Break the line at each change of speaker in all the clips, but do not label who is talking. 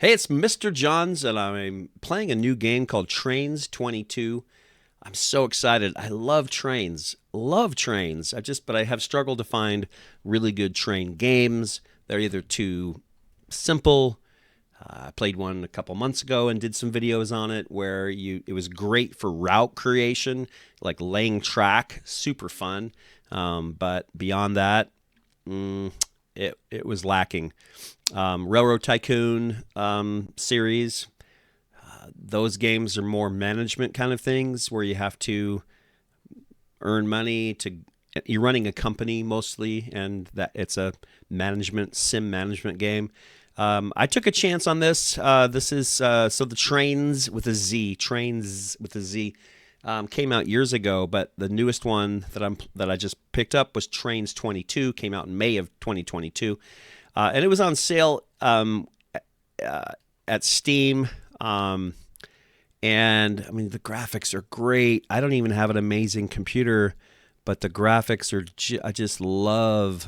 Hey, it's Mr. Johns, and I'm playing a new game called Trainz 22. I'm so excited. I love trains. Love trains. But I have struggled to find really good train games. They're either too simple. I played one a couple months ago and did some videos on it where it was great for route creation, like laying track, super fun. But beyond that, it was lacking. Railroad Tycoon series. Those games are more management kind of things where you have to earn money to. You're running a company mostly, and that it's a sim management game. I took a chance on this. This is so the Trainz with a Z, came out years ago, but the newest one that I just picked up was Trainz 22. Came out in May of 2022, and it was on sale at Steam. And I mean the graphics are great. I don't even have an amazing computer, but the graphics are I just love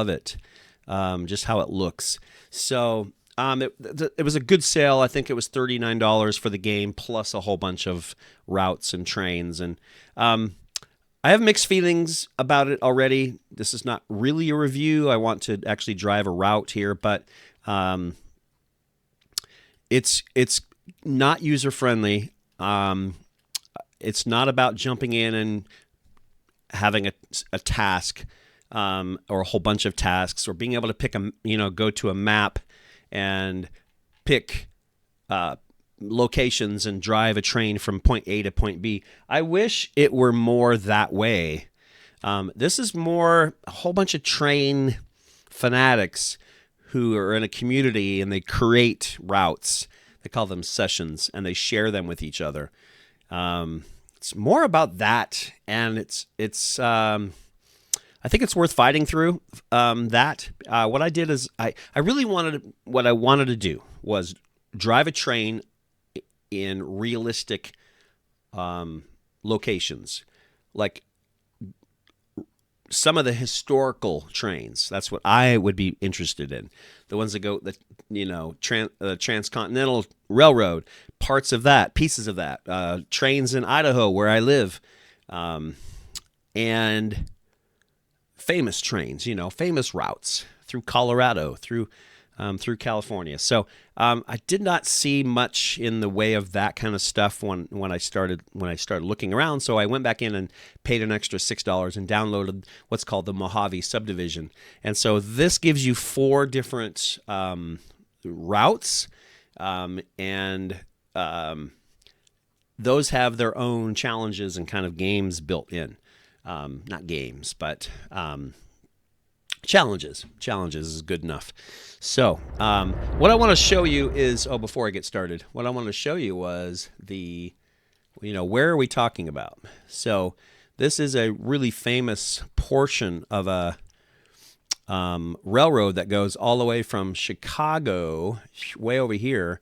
it. Just how it looks. So it was a good sale. I think it was $39 for the game plus a whole bunch of routes and trains. And I have mixed feelings about it already. This is not really a review. I want to actually drive a route here, but it's not user friendly. It's not about jumping in and having a task or a whole bunch of tasks, or being able to go to a map and pick locations and drive a train from point A to point B. I wish it were more that way. This is more a whole bunch of train fanatics who are in a community and they create routes. They call them sessions, and they share them with each other. It's more about that, and I think it's worth fighting through that. What I did is what I wanted to do was drive a train in realistic locations, like some of the historical trains. That's what I would be interested in. The ones that go, the Transcontinental Railroad, parts of that, pieces of that, trains in Idaho where I live, and famous trains, famous routes through Colorado, through California. So I did not see much in the way of that kind of stuff when I started looking around. So I went back in and paid an extra $6 and downloaded what's called the Mojave subdivision. And so this gives you 4 different routes, and those have their own challenges and kind of games built in. Not games, but challenges. Challenges is good enough. So what I want to show you is, before I get started, what I want to show you was where are we talking about? So this is a really famous portion of a railroad that goes all the way from Chicago, way over here,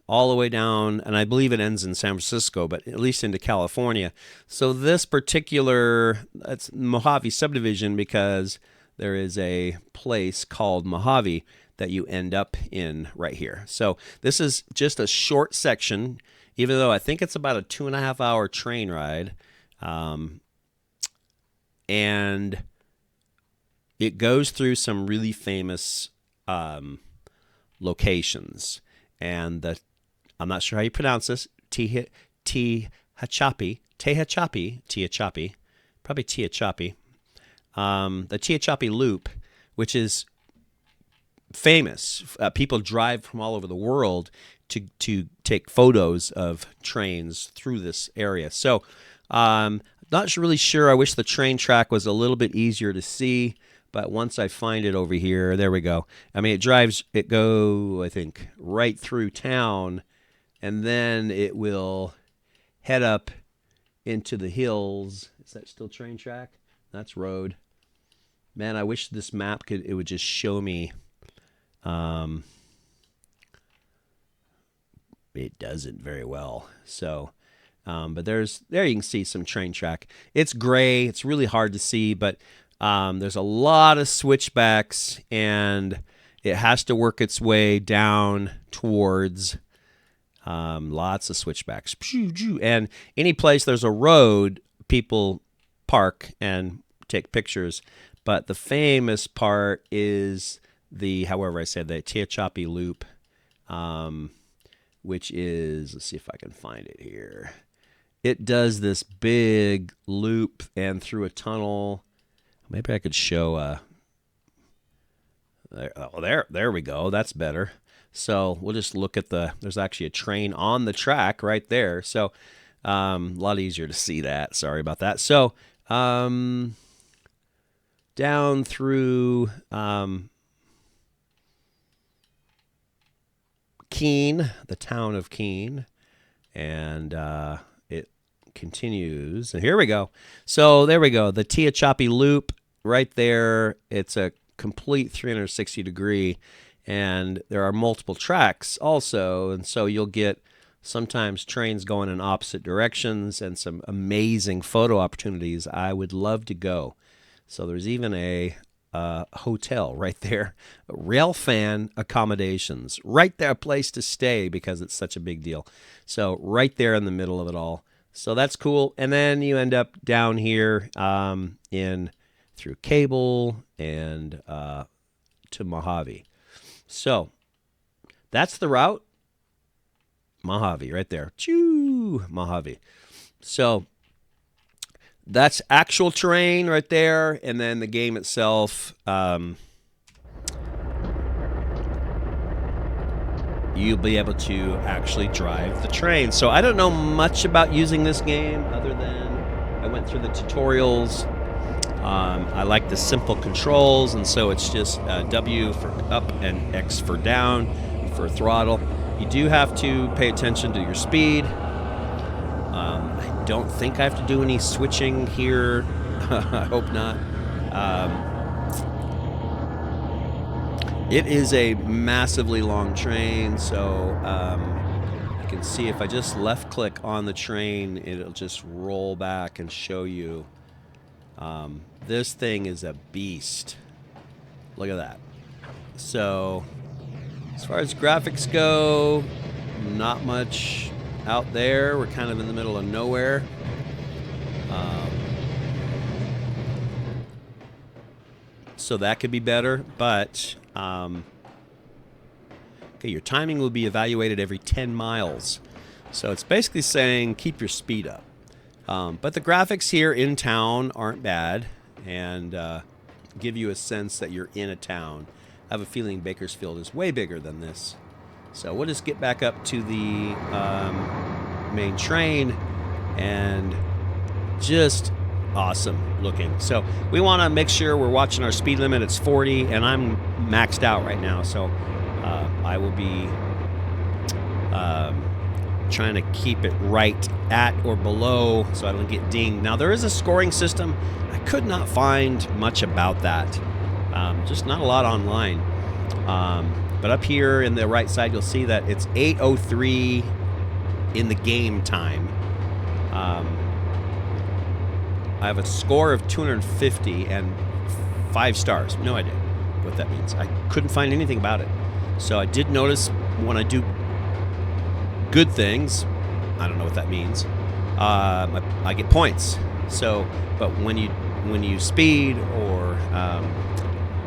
all the way down, and I believe it ends in San Francisco, but at least into California. So this it's Mojave subdivision because there is a place called Mohave that you end up in right here. So this is just a short section, even though I think it's about a 2.5-hour train ride. And it goes through some really famous locations. And I'm not sure how you pronounce this, Tehachapi, probably Tehachapi. The Tehachapi Loop, which is famous. People drive from all over the world to take photos of trains through this area. So not really sure. I wish the train track was a little bit easier to see, but once I find it over here, there we go. I mean, it go, I think, right through town, and then it will head up into the hills. Is that still train track? That's road. Man, I wish this map it would just show me. It doesn't very well. So, but there you can see some train track. It's gray. It's really hard to see, but there's a lot of switchbacks, and it has to work its way down towards lots of switchbacks. And any place there's a road, people park and take pictures. But the famous part is the Tehachapi Loop, which is, let's see if I can find it here. It does this big loop and through a tunnel. Maybe I could show. There we go. That's better. So we'll just look at there's actually a train on the track right there. So a lot easier to see that. Sorry about that. So down through Keene, the town of Keene, and it continues. And here we go. So there we go. The Tehachapi Loop right there. It's a complete 360-degree, and there are multiple tracks also, and so you'll get sometimes trains going in opposite directions and some amazing photo opportunities. I would love to go. So there's even a hotel right there, rail fan accommodations right there, a place to stay because it's such a big deal. So right there in the middle of it all. So that's cool. And then you end up down here through Cable and to Mojave. So that's the route. Mojave right there. Choo, Mojave. So that's actual terrain right there, and then the game itself, you'll be able to actually drive the train. So I don't know much about using this game other than I went through the tutorials. I like the simple controls, and so it's just W for up and X for down for throttle. You do have to pay attention to your speed. I don't think I have to do any switching here. I hope not. It is a massively long train, so you can see if I just left click on the train, it'll just roll back and show you. This thing is a beast. Look at that. So as far as graphics go, not much out there. We're kind of in the middle of nowhere. So that could be better, but okay, your timing will be evaluated every 10 miles. So it's basically saying keep your speed up. But the graphics here in town aren't bad and give you a sense that you're in a town. I have a feeling Bakersfield is way bigger than this. So we'll just get back up to the main train, and just awesome looking. So we want to make sure we're watching our speed limit. It's 40, and I'm maxed out right now. So I will be trying to keep it right at or below so I don't get dinged. Now there is a scoring system. I could not find much about that. Just not a lot online. But up here in the right side, you'll see that it's 8:03 in the game time. I have a score of 250 and 5 stars. No idea what that means. I couldn't find anything about it. So I did notice when I do good things, I don't know what that means, I get points. So, but when you speed or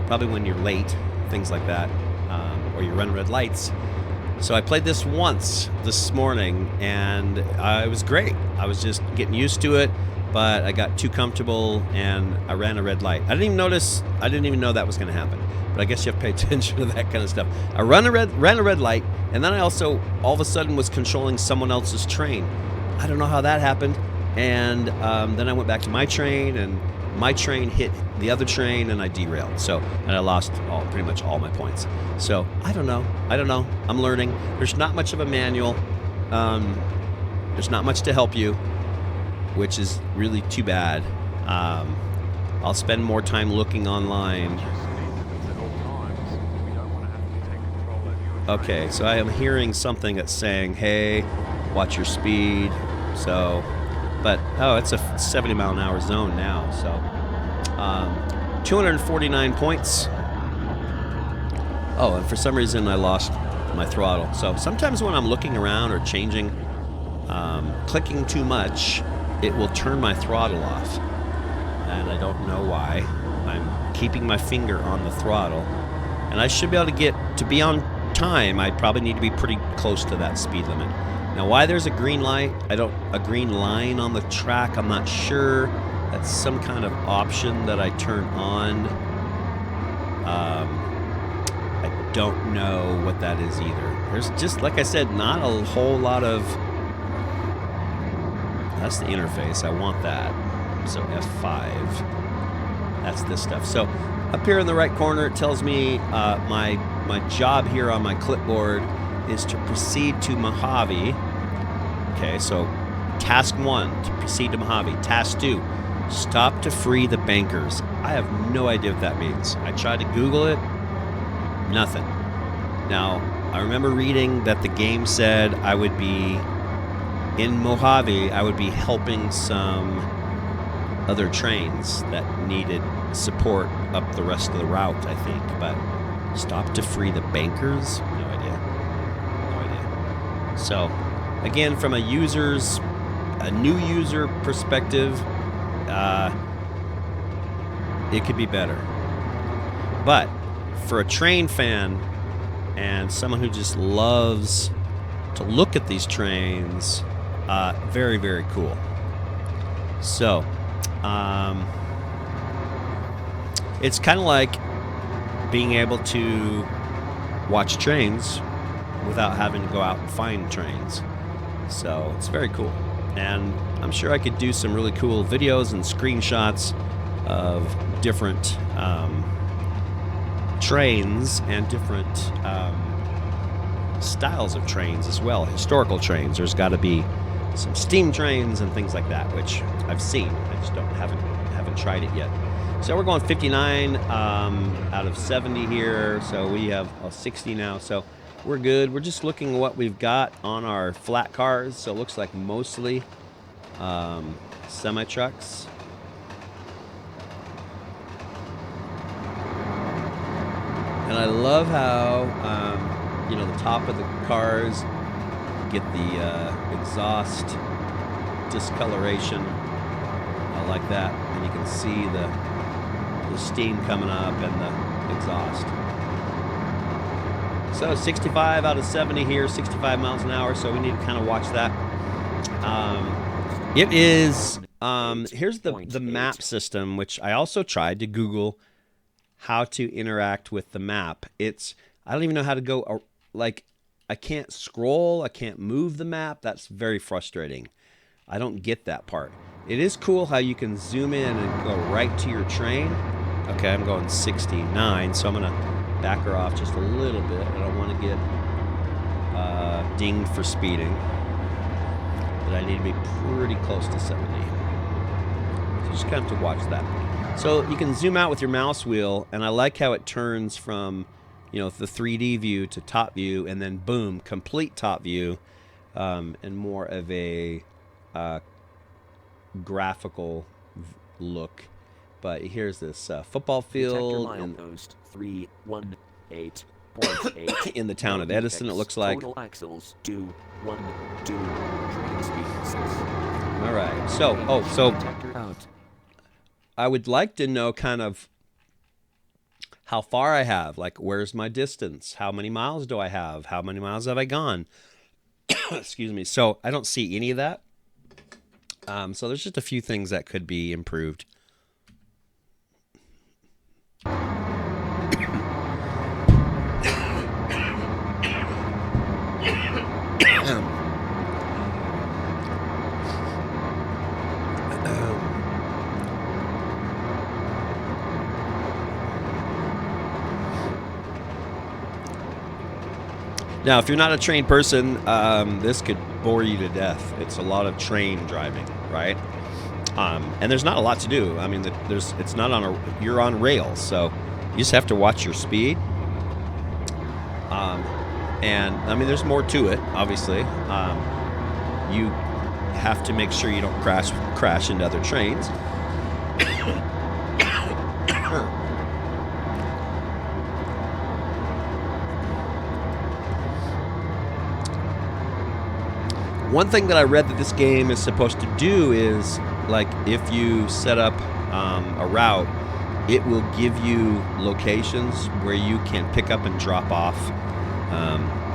probably when you're late, things like that, or you run red lights. So I played this once this morning, and it was great. I was just getting used to it, but I got too comfortable, and I ran a red light. I didn't even know that was going to happen. But I guess you have to pay attention to that kind of stuff. I ran a red light, and then I also all of a sudden was controlling someone else's train. I don't know how that happened. And then I went back to my train, and my train hit the other train, and I derailed. So, and I lost pretty much all my points. So I don't know. I'm learning. There's not much of a manual. There's not much to help you, which is really too bad. I'll spend more time looking online. Okay, so I am hearing something that's saying, hey, watch your speed. So, but, it's a 70-mile-an-hour zone now. So, 249 points. Oh, and for some reason I lost my throttle. So sometimes when I'm looking around or changing, clicking too much, it will turn my throttle off. And I don't know why. I'm keeping my finger on the throttle. And I should be able to get to be on time. I probably need to be pretty close to that speed limit. Now, why there's a green light, a green line on the track, I'm not sure. That's some kind of option that I turn on. I don't know what that is either. There's just, like I said, not a whole lot of... That's the interface. I want that. So F5. That's this stuff. So up here in the right corner, it tells me my job here on my clipboard is to proceed to Mojave. Okay, so task 1, to proceed to Mojave. Task 2, stop to free the bankers. I have no idea what that means. I tried to Google it. Nothing. Now, I remember reading that the game said I would be in Mojave. I would be helping some other trains that needed support up the rest of the route, I think. But stop to free the bankers? No idea. No idea. So, again, from a new user perspective, it could be better. But for a train fan and someone who just loves to look at these trains, very, very cool. So, it's kind of like being able to watch trains without having to go out and find trains. So it's very cool. And I'm sure I could do some really cool videos and screenshots of different trains and different styles of trains as well. Historical trains. There's got to be some steam trains and things like that, which I've seen. I just haven't tried it yet. So we're going 59 out of 70 here. So we have 60 now. So we're good. We're just looking at what we've got on our flat cars. So it looks like mostly semi-trucks. And I love how, the top of the cars get the exhaust discoloration. I like that. And you can see the steam coming up and the exhaust. So 65 out of 70 here, 65 miles an hour. So we need to kind of watch that. It is, here's the map system, which I also tried to Google how to interact with the map. I don't even know how to go, I can't scroll, I can't move the map. That's very frustrating. I don't get that part. It is cool how you can zoom in and go right to your train. Okay, I'm going 69, so I'm going to back her off just a little bit. I don't want to get dinged for speeding. But I need to be pretty close to 70. So you just kind of have to watch that. So you can zoom out with your mouse wheel, and I like how it turns from, the 3D view to top view, and then boom, complete top view, and more of a graphical look. But here's this football field in, 318.8 in the town of Edison, it looks like. Total axles 212, train speed 6. All right. So I would like to know kind of how far I have. Like, where's my distance? How many miles do I have? How many miles have I gone? Excuse me. So I don't see any of that. So there's just a few things that could be improved. Now, if you're not a trained person, this could bore you to death. It's a lot of train driving, right? And there's not a lot to do. I mean, it's not you're on rails, so you just have to watch your speed. And I mean, there's more to it, obviously. You have to make sure you don't crash into other trains. One thing that I read that this game is supposed to do is, like, if you set up a route, it will give you locations where you can pick up and drop off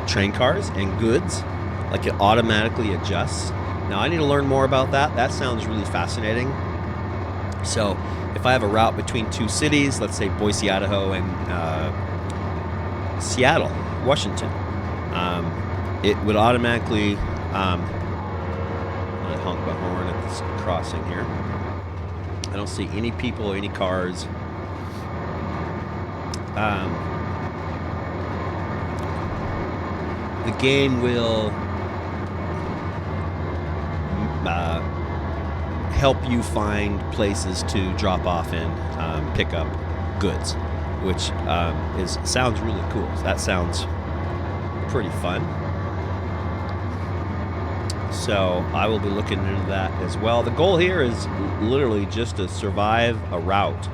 train cars and goods. Like, it automatically adjusts. Now, I need to learn more about that. That sounds really fascinating. So, if I have a route between two cities, let's say Boise, Idaho, and Seattle, Washington, it would automatically... I'm gonna honk my horn at this crossing here. I don't see any people or any cars. The game will help you find places to drop off and pick up goods, which sounds really cool. That sounds pretty fun. So I will be looking into that as well. The goal here is literally just to survive a route.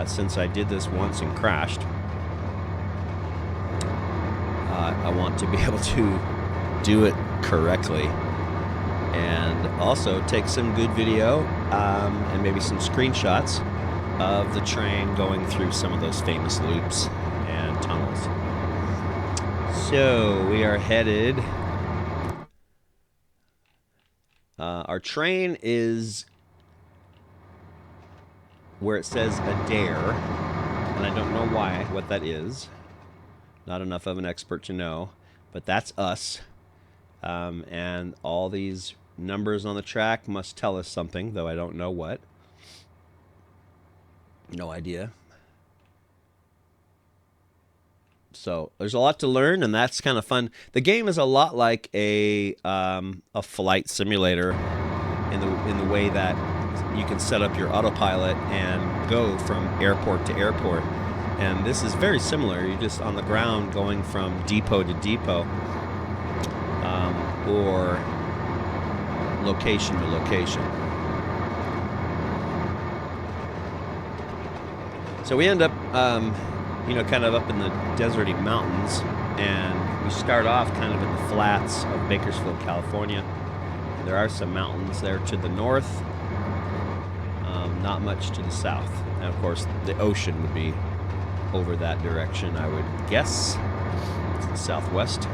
Since I did this once and crashed, I want to be able to do it correctly, and also take some good video and maybe some screenshots of the train going through some of those famous loops and tunnels. So we are headed... our train is where it says Adair, and I don't know what that is. Not enough of an expert to know, but that's us. And all these numbers on the track must tell us something, though I don't know what. No idea. So there's a lot to learn, and that's kind of fun. The game is a lot like a flight simulator in the way that you can set up your autopilot and go from airport to airport. And this is very similar. You're just on the ground going from depot to depot, or location to location. So we end up, kind of up in the deserty mountains, and we start off kind of in the flats of Bakersfield, California. There are some mountains there to the north, not much to the south. And of course, the ocean would be over that direction, I would guess. It's the southwest.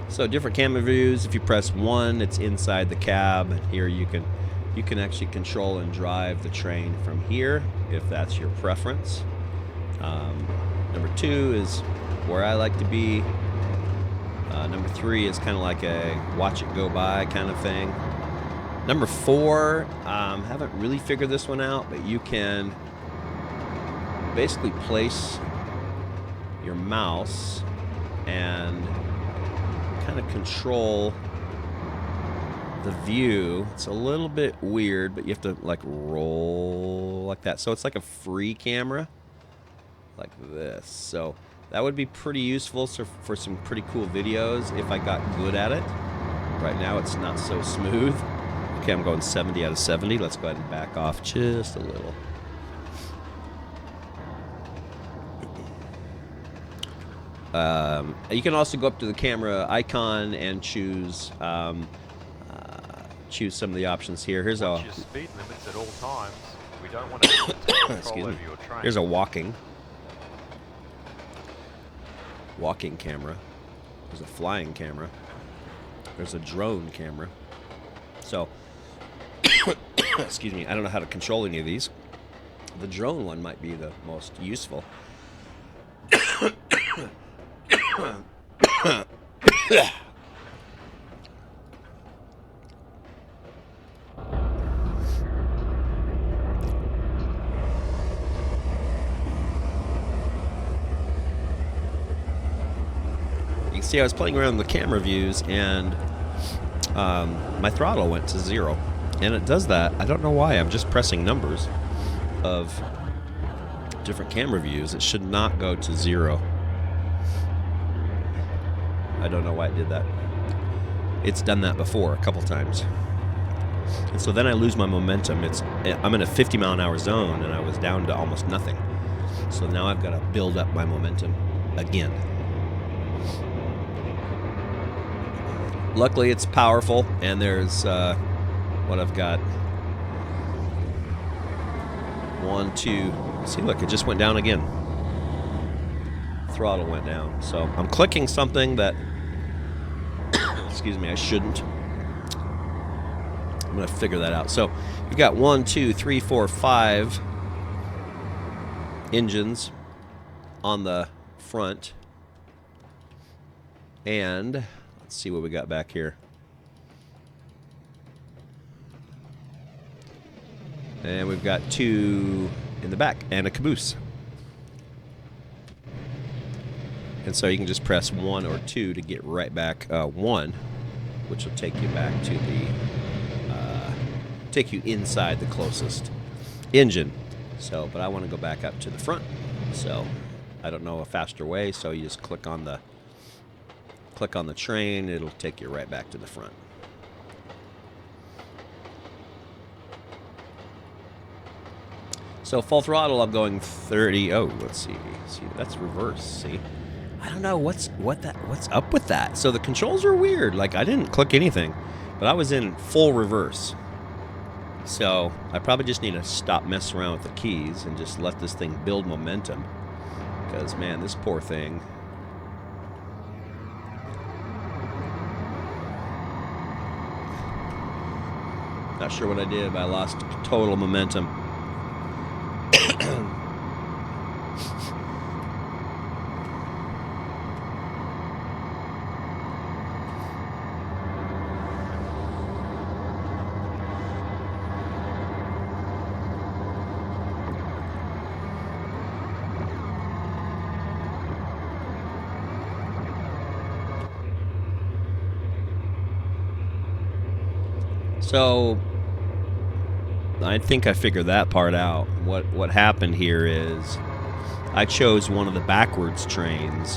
So different camera views. If you press 1, it's inside the cab. Here you can actually control and drive the train from here if that's your preference. Number 2 is where I like to be. Number 3 is kind of like a watch it go by kind of thing. Number 4, haven't really figured this one out, but you can basically place your mouse and kind of control the view. It's a little bit weird, but you have to like roll like that. So it's like a free camera like this. So that would be pretty useful for some pretty cool videos if I got good at it. Right now it's not so smooth. Okay, I'm going 70 out of 70. Let's go ahead and back off just a little. You can also go up to the camera icon and choose some of the options here. Here's a
speed limits at all times. We don't want to take control over your train.
Here's a walking camera. There's a flying camera. There's a drone camera. So, excuse me, I don't know how to control any of these. The drone one might be the most useful. You can see I was playing around with the camera views, and my throttle went to 0. And it does that. I don't know why. I'm just pressing numbers of different camera views. It should not go to 0. I don't know why it did that. It's done that before a couple times. And so then I lose my momentum. I'm in a 50-mile-an-hour zone, and I was down to almost nothing. So now I've got to build up my momentum again. Luckily, it's powerful, and there's what I've got. 1, 2. See, look, it just went down again. Throttle went down. So I'm clicking something that, excuse me, I shouldn't. I'm going to figure that out. So you've got 1, 2, 3, 4, 5 engines on the front. And let's see what we got back here. And we've got 2 in the back and a caboose. And so you can just press 1 or 2 to get right back. 1, which will take you back to the, take you inside the closest engine. So, but I want to go back up to the front. So, I don't know a faster way. So you just click on the train. It'll take you right back to the front. So full throttle, I'm going 30. Oh, let's see. See, that's reverse. See, I don't know what's up with that. So the controls are weird. Like I didn't click anything, but I was in full reverse. So I probably just need to stop messing around with the keys and just let this thing build momentum. Because man, this poor thing. Not sure what I did, but I lost total momentum. So I think I figured that part out. What happened here is I chose one of the backwards trains.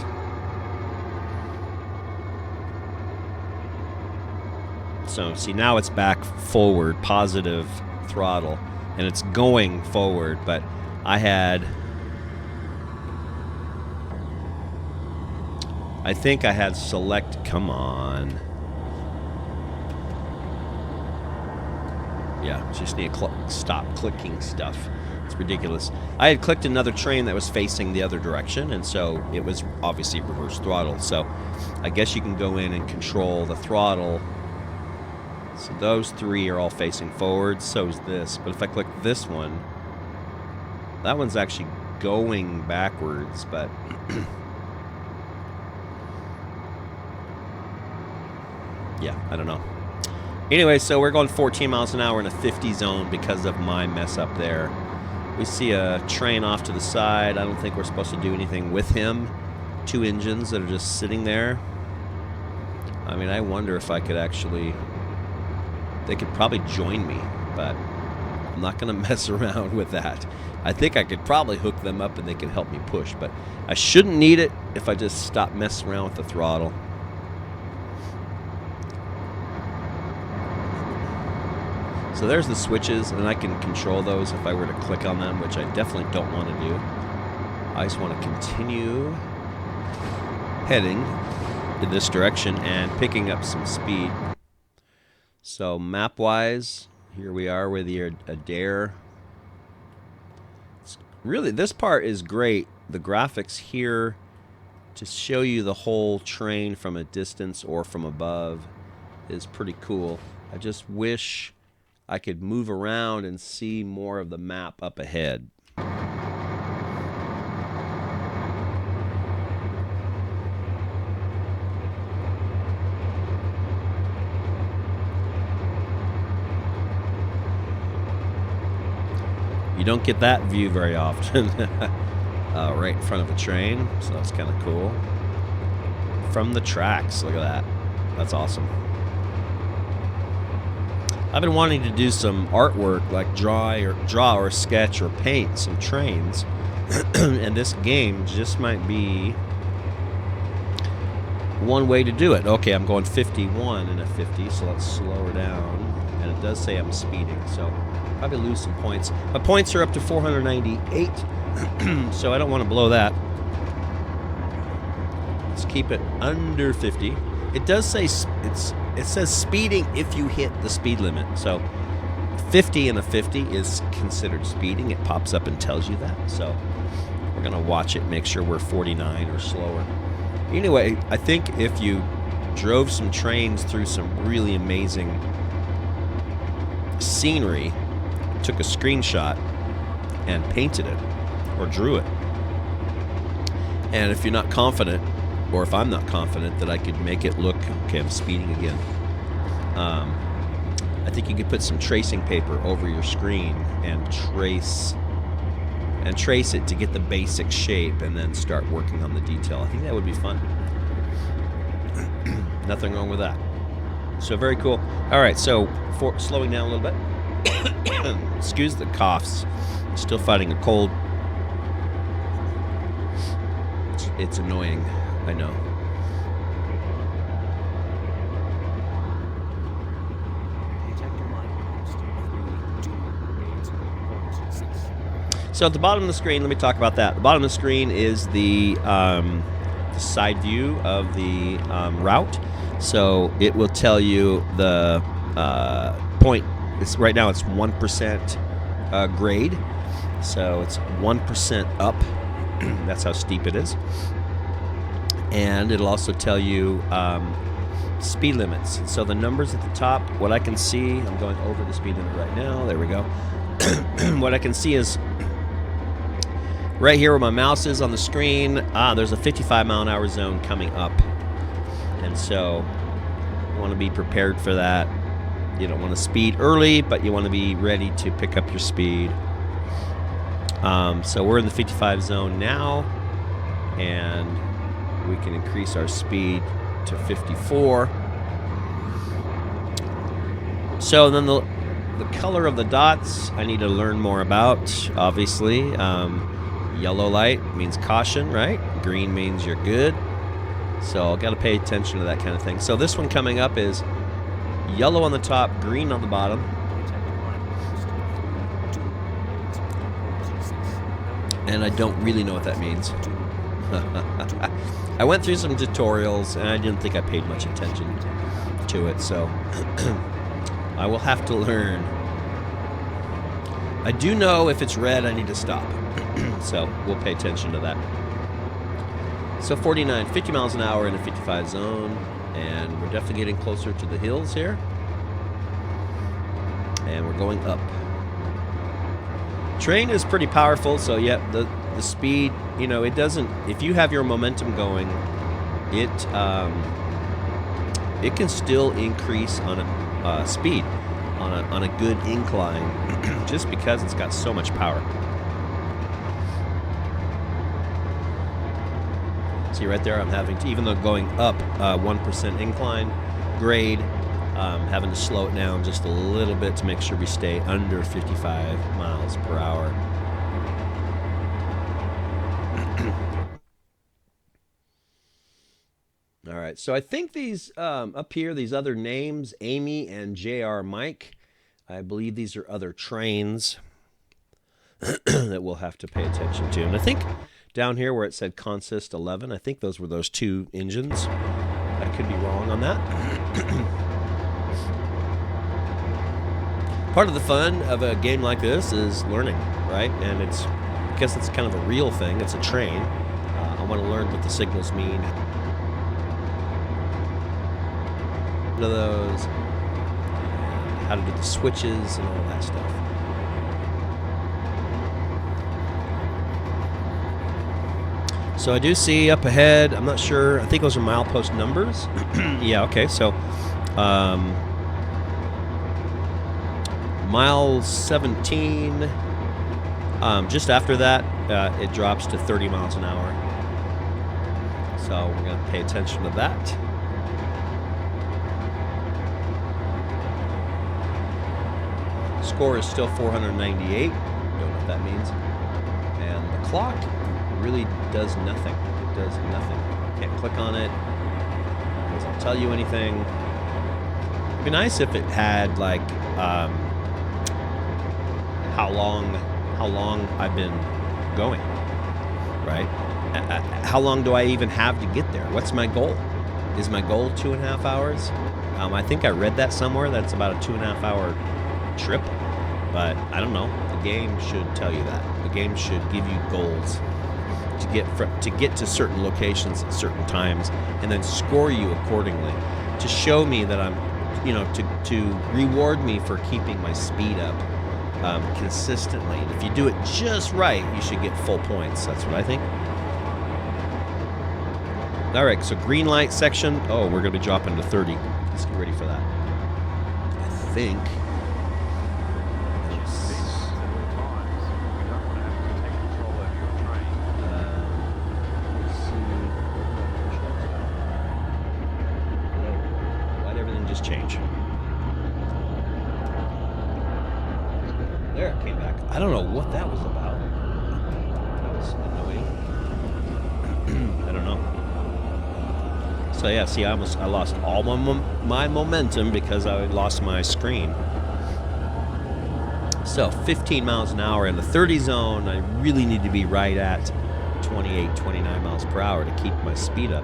So see, now it's back forward, positive throttle, and it's going forward, but I think I had select, come on. Yeah, just need to stop clicking stuff. It's ridiculous. I had clicked another train that was facing the other direction, and so it was obviously reverse throttle. So I guess you can go in and control the throttle. So those 3 are all facing forward, so is this. But if I click this one, that one's actually going backwards, but yeah, I don't know. Anyway, so we're going 14 miles an hour in a 50 zone because of my mess up there. We see a train off to the side. I don't think we're supposed to do anything with him. 2 engines that are just sitting there. I mean, I wonder if I could actually... They could probably join me, but I'm not going to mess around with that. I think I could probably hook them up and they could help me push, but I shouldn't need it if I just stop messing around with the throttle. So there's the switches, and I can control those if I were to click on them, which I definitely don't want to do. I just want to continue heading in this direction and picking up some speed. So map-wise, here we are with the Adair. Really, this part is great. The graphics here to show you the whole train from a distance or from above is pretty cool. I just wish I could move around and see more of the map up ahead. You don't get that view very often. Right in front of a train, so that's kind of cool. From the tracks, look at that. That's awesome. I've been wanting to do some artwork, like draw or sketch or paint some trains, and this game just might be one way to do it. Okay, I'm going 51 in a 50, so let's slow her down, and and it does say I'm speeding, so probably lose some points. My points are up to 498, so I don't want to blow that. Let's keep it under 50. It does say it says speeding if you hit the speed limit, so 50 and a 50 is considered speeding. It pops up and tells you that, so we're gonna watch it, make sure we're 49 or slower. Anyway, I think if you drove some trains through some really amazing scenery, took a screenshot and painted it or drew it, and if you're not confident, or if I'm not confident that I could make it look, okay, I'm speeding again, I think you could put some tracing paper over your screen and trace it to get the basic shape and then start working on the detail. I think that would be fun. Nothing wrong with that. So very cool. All right, so slowing down a little bit. Excuse the coughs. Still fighting a cold. It's annoying, I know. So at the bottom of the screen, let me talk about that. The bottom of the screen is the side view of the route. So it will tell you the point. Right now it's 1% grade. So it's 1% up. That's how steep it is. And it'll also tell you speed limits. So the numbers at the top, what I can see, I'm going over the speed limit right now. There we go. What I can see is right here where my mouse is on the screen, there's a 55-mile-an-hour zone coming up. And so you want to be prepared for that. You don't want to speed early, but you want to be ready to pick up your speed. So we're in the 55 zone now, and we can increase our speed to 54. So then the color of the dots I need to learn more about, obviously. Yellow light means caution, right? Green means you're good. So I've got to pay attention to that kind of thing. So this one coming up is yellow on the top, green on the bottom. And I don't really know what that means. I went through some tutorials and I didn't think I paid much attention to it, so I will have to learn. I do know if it's red, I need to stop. So we'll pay attention to that. So 49, 50 miles an hour in a 55 zone, and we're definitely getting closer to the hills here. And we're going up. Train is pretty powerful, so yeah, the speed, you know, it doesn't, if you have your momentum going, it can still increase on a speed on a good incline just because it's got so much power. See right there, I'm having to, even though going up 1% incline grade, having to slow it down just a little bit to make sure we stay under 55 miles per hour. All right, so I think these up here, these other names, Amy and J.R. Mike, I believe these are other trains that we'll have to pay attention to. And I think down here where it said Consist 11, I think those were those two engines. I could be wrong on that. Part of the fun of a game like this is learning, right? And I guess it's kind of a real thing. It's a train. I want to learn what the signals mean. Of those, how to do the switches and all that stuff. So I do see up ahead, I'm not sure, I think those are milepost numbers. Yeah, okay, so mile 17, just after that, it drops to 30 miles an hour. So we're going to pay attention to that. Score is still 498. Don't know what that means. And the clock really does nothing. It does nothing. Can't click on it. It doesn't tell you anything. It'd be nice if it had like how long I've been going, right? How long do I even have to get there? What's my goal? Is my goal 2.5 hours? I think I read that somewhere. That's about a 2.5 hour trip, but I don't know. The game should tell you that. The game should give you goals to get to certain locations at certain times, and then score you accordingly to show me that I'm, to reward me for keeping my speed up consistently. And if you do it just right, you should get full points. That's what I think. All right, so green light section. Oh, we're going to be dropping to 30. Let's get ready for that. I think. Why'd everything just change? There, it came back. I don't know what that was about. That was annoying. I don't know. So yeah, see, I lost all my momentum because I lost my screen. So 15 miles an hour in the 30 zone. I really need to be right at 28, 29 miles per hour to keep my speed up.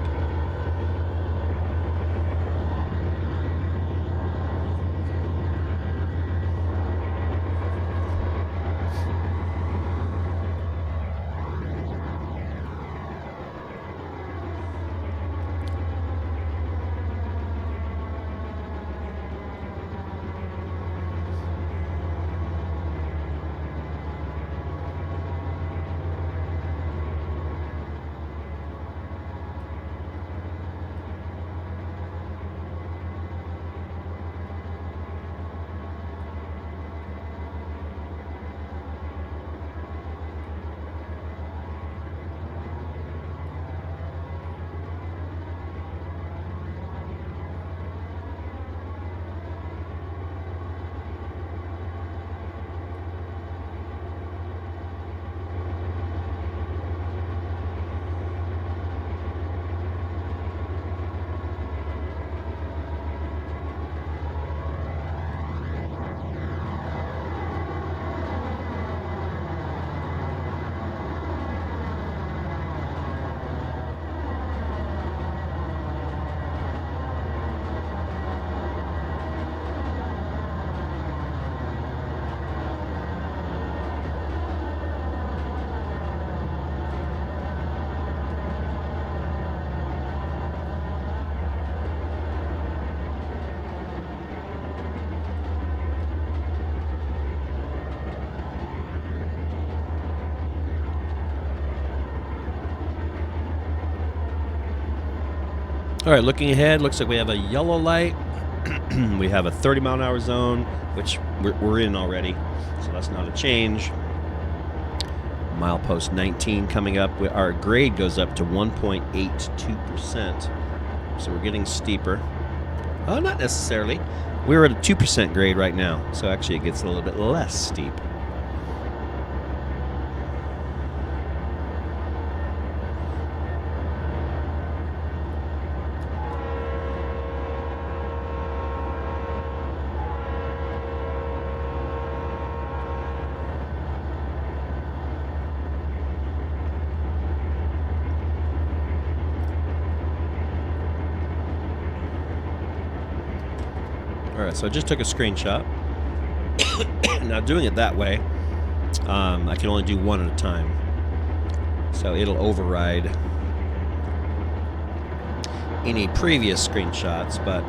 All right, looking ahead, looks like we have a yellow light. We have a 30-mile-an-hour zone, which we're in already, so that's not a change. Milepost 19 coming up. Our grade goes up to 1.82%, so we're getting steeper. Oh, not necessarily. We're at a 2% grade right now, so actually it gets a little bit less steep. Alright, so I just took a screenshot. Now doing it that way, I can only do one at a time. So it'll override any previous screenshots, but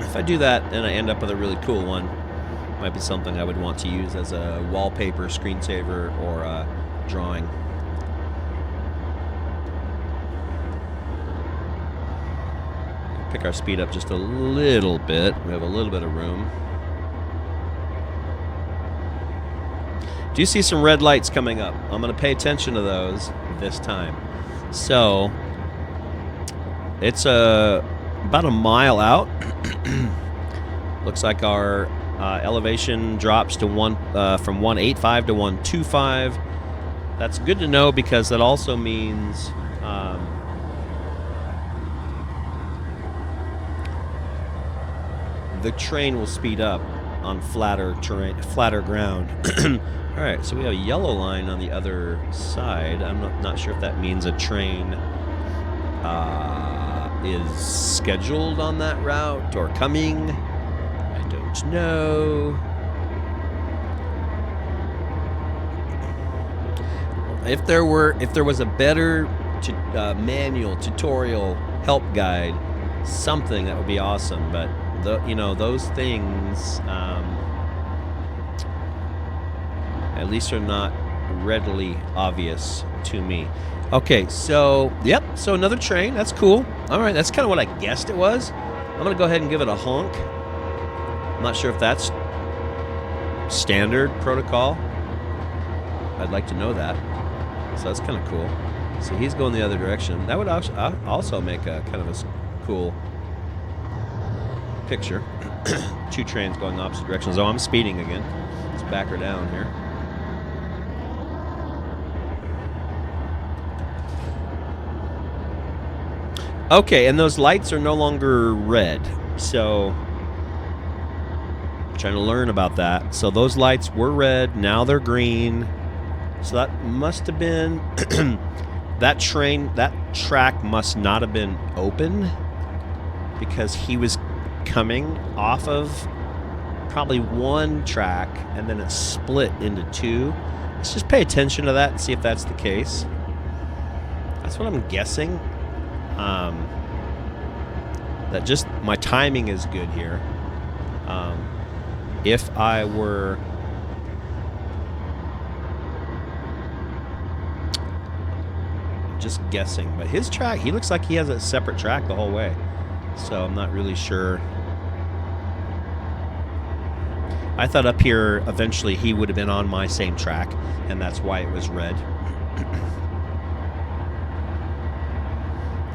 if I do that and I end up with a really cool one, it might be something I would want to use as a wallpaper, screensaver, or a drawing. Pick our speed up just a little bit. We have a little bit of room. Do you see some red lights coming up? I'm going to pay attention to those this time. So it's about a mile out. Looks like our elevation drops to from 185 to 125. That's good to know because that also means the train will speed up on flatter terrain, flatter ground. All right, so we have a yellow line on the other side. I'm not sure if that means a train is scheduled on that route or coming. I don't know. If there was a better manual, tutorial, help guide, something, that would be awesome. But those things at least are not readily obvious to me. Okay, so yep, so another train. That's cool. All right, that's kind of what I guessed it was. I'm gonna go ahead and give it a honk. I'm not sure if that's standard protocol. I'd like to know that. So that's kind of cool. So he's going the other direction. That would also make a kind of a cool picture. Two trains going opposite directions. Oh, I'm speeding again. Let's back her down here. Okay, and those lights are no longer red. So I'm trying to learn about that. So those lights were red. Now they're green. So that must have been that track must not have been open because he was coming off of probably one track and then it split into two. Let's just pay attention to that and see if that's the case. That's what I'm guessing. That just my timing is good here. If I were just guessing, but his track, he looks like he has a separate track the whole way, so I'm not really sure. I thought up here eventually he would have been on my same track, and that's why it was red.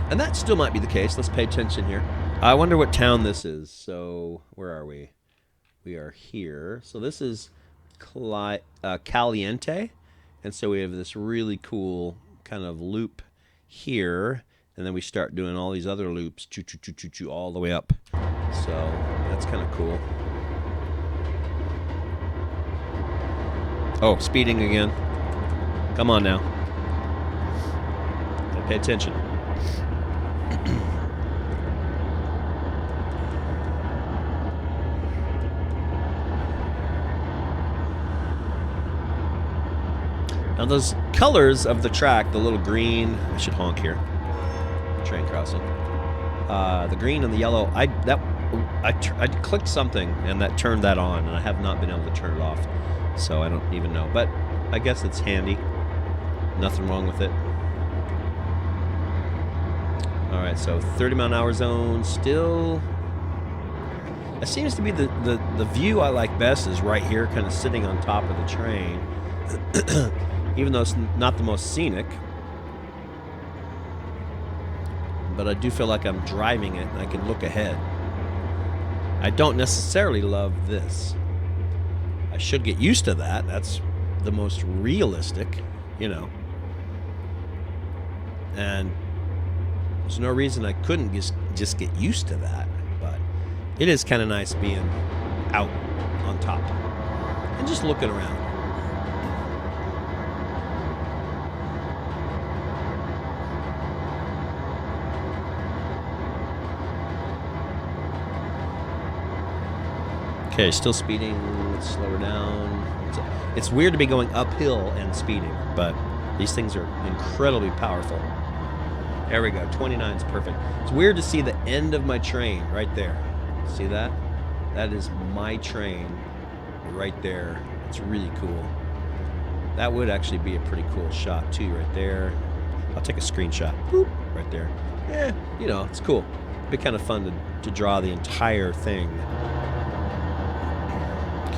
And that still might be the case. Let's pay attention here. I wonder what town this is. So where are we? We are here. So this is Caliente, and so we have this really cool kind of loop here, and then we start doing all these other loops, choo all the way up. So that's kind of cool. Oh, speeding again. Come on now. Gotta pay attention. Now those colors of the track, the little green, I should honk here, train crossing. The green and the yellow, I clicked something and that turned that on, and I have not been able to turn it off, so I don't even know. But I guess it's handy. Nothing wrong with it. All right, so 30-mile-an-hour zone still. It seems to be the view I like best is right here, kind of sitting on top of the train. Even though it's not the most scenic, but I do feel like I'm driving it and I can look ahead. I don't necessarily love this. I should get used to that. That's the most realistic, and there's no reason I couldn't just get used to that. But it is kind of nice being out on top and just looking around. Okay, still speeding. Let's slow her down. It's weird to be going uphill and speeding, but these things are incredibly powerful. There we go. 29 is perfect. It's weird to see the end of my train right there. See that? That is my train right there. It's really cool. That would actually be a pretty cool shot too, right there. I'll take a screenshot. Boop, right there. Yeah, it's cool. It'd be kind of fun to draw the entire thing.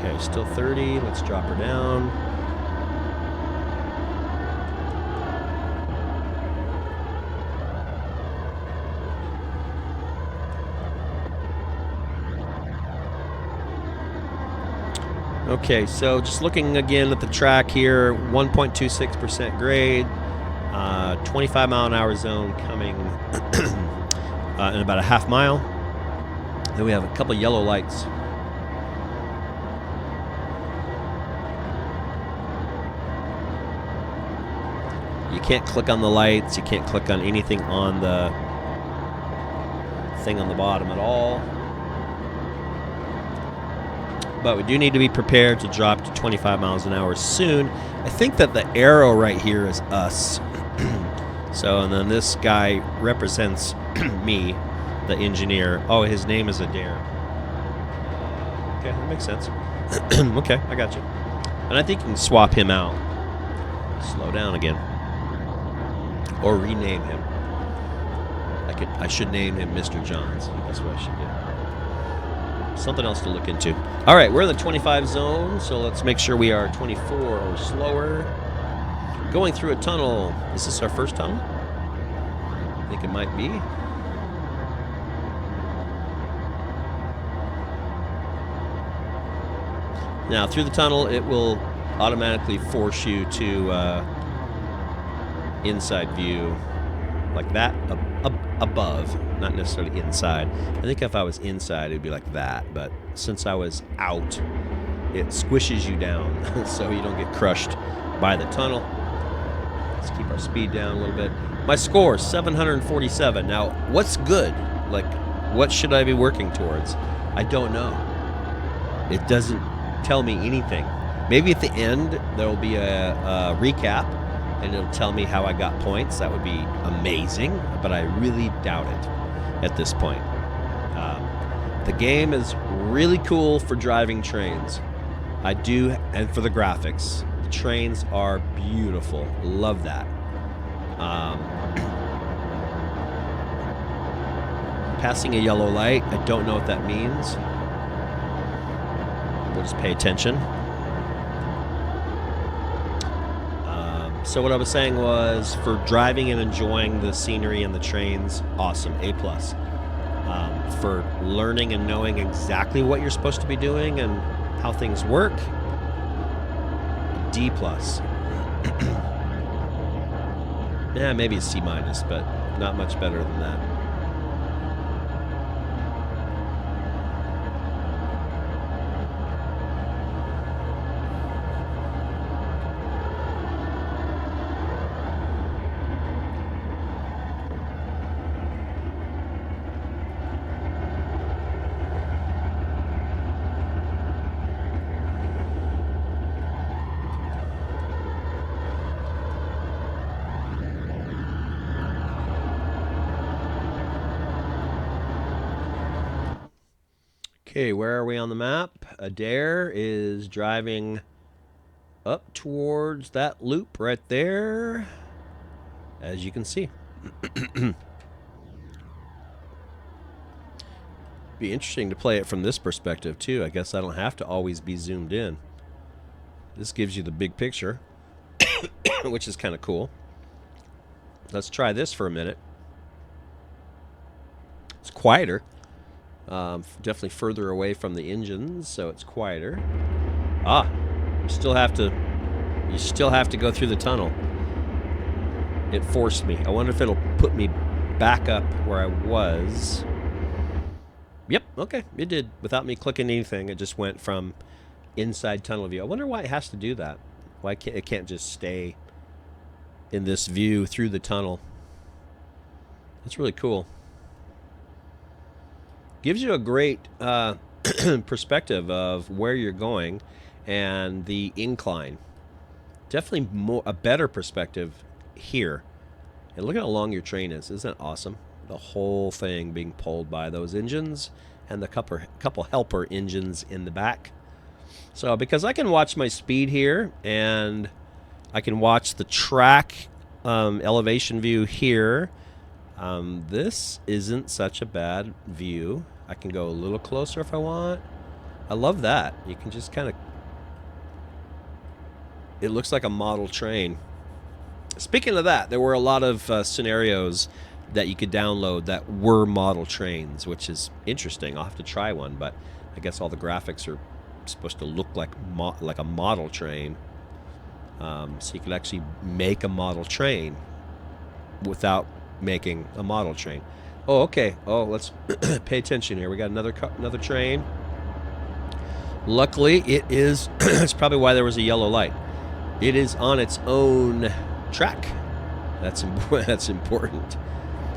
Okay, still 30. Let's drop her down. Okay, so just looking again at the track here, 1.26% grade, 25-mile-an-hour zone coming in about a half mile. Then we have a couple yellow lights. You can't click on the lights. You can't click on anything on the thing on the bottom at all. But we do need to be prepared to drop to 25 miles an hour soon. I think that the arrow right here is us. So, and then this guy represents me, the engineer. Oh, his name is Adair. Okay, that makes sense. Okay, I got you. And I think you can swap him out. Slow down again. Or rename him. I should name him Mr. Johns. That's what I should do. Something else to look into. All right, we're in the 25 zone, so let's make sure we are 24 or slower. Going through a tunnel. Is this our first tunnel? I think it might be. Now, through the tunnel, it will automatically force you to inside view like that, above, not necessarily inside. I think if I was inside, it'd be like that, but since I was out, it squishes you down so you don't get crushed by the tunnel. Let's keep our speed down a little bit. My score, 747. Now, what's good? Like, what should I be working towards? I don't know. It doesn't tell me anything. Maybe at the end, there will be a recap, and it'll tell me how I got points. That would be amazing, but I really doubt it at this point. The game is really cool for driving trains. I do, and for the graphics. The trains are beautiful. Love that. Passing a yellow light, I don't know what that means. We'll just pay attention. So what I was saying was, for driving and enjoying the scenery and the trains, awesome, A+. For learning and knowing exactly what you're supposed to be doing and how things work, D+. Yeah, maybe a C-, but not much better than that. Okay, where are we on the map? Adair is driving up towards that loop right there, as you can see. Be interesting to play it from this perspective too. I guess I don't have to always be zoomed in. This gives you the big picture, which is kind of cool. Let's try this for a minute. It's quieter. Definitely further away from the engines, so it's quieter. You still have to go through the tunnel. It forced me. I wonder if it'll put me back up where I was. Yep, okay, it did. Without me clicking anything, it just went from inside tunnel view. I wonder why it has to do that. Why it can't just stay in this view through the tunnel. That's really cool. Gives you a great perspective of where you're going and the incline. Definitely a better perspective here. And look at how long your train is. Isn't that awesome? The whole thing being pulled by those engines and the couple helper engines in the back. So because I can watch my speed here, and I can watch the track elevation view here. This isn't such a bad view. I can go a little closer if I want. I love that. You can just kind of... It looks like a model train. Speaking of that, there were a lot of scenarios that you could download that were model trains, which is interesting. I'll have to try one, but I guess all the graphics are supposed to look like a model train. So you can actually make a model train without making a model train. Oh, okay. Oh, let's pay attention here. We got another train. Luckily, it is. It's probably why there was a yellow light. It is on its own track. That's that's important.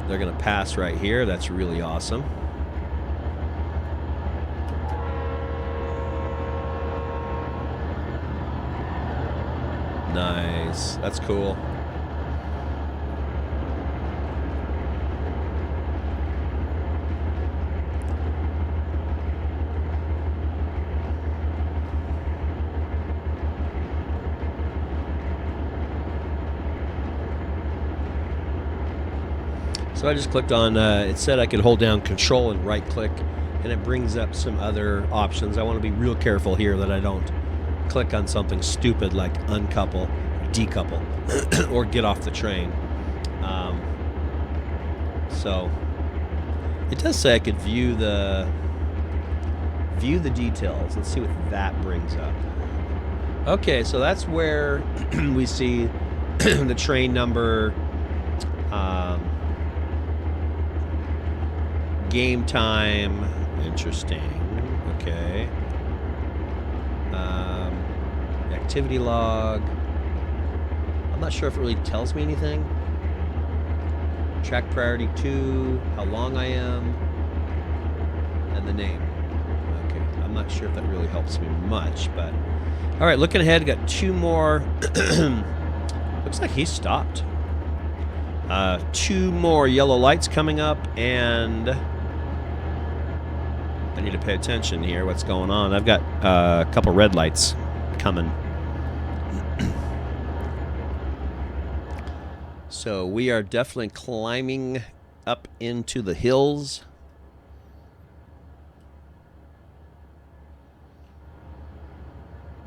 They're gonna pass right here. That's really awesome. Nice. That's cool. So I just clicked on, it said I could hold down Control and right click, and it brings up some other options. I want to be real careful here that I don't click on something stupid like uncouple, decouple, or get off the train. So it does say I could view the details. Let's see what that brings up. Okay, so that's where we see the train number, game time. Interesting. Okay. Activity log. I'm not sure if it really tells me anything. Track priority 2, how long I am, and the name. Okay, I'm not sure if that really helps me much, but all right, looking ahead, got 2 more. Looks like he stopped. 2 more yellow lights coming up, and I need to pay attention here. What's going on? I've got a couple red lights coming. So we are definitely climbing up into the hills.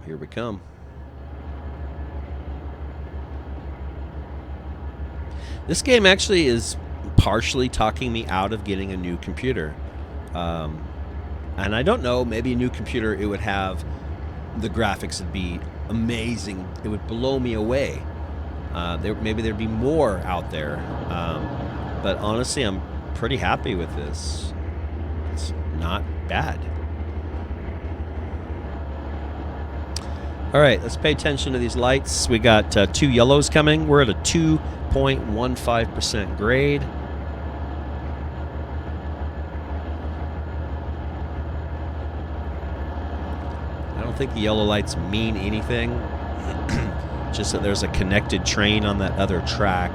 Here we come. This game actually is partially talking me out of getting a new computer. And I don't know, maybe a new computer, it would have, the graphics would be amazing. It would blow me away. Maybe there'd be more out there. But honestly, I'm pretty happy with this. It's not bad. All right, let's pay attention to these lights. We got 2 yellows coming. We're at a 2.15% grade. I don't think the yellow lights mean anything. Just that there's a connected train on that other track.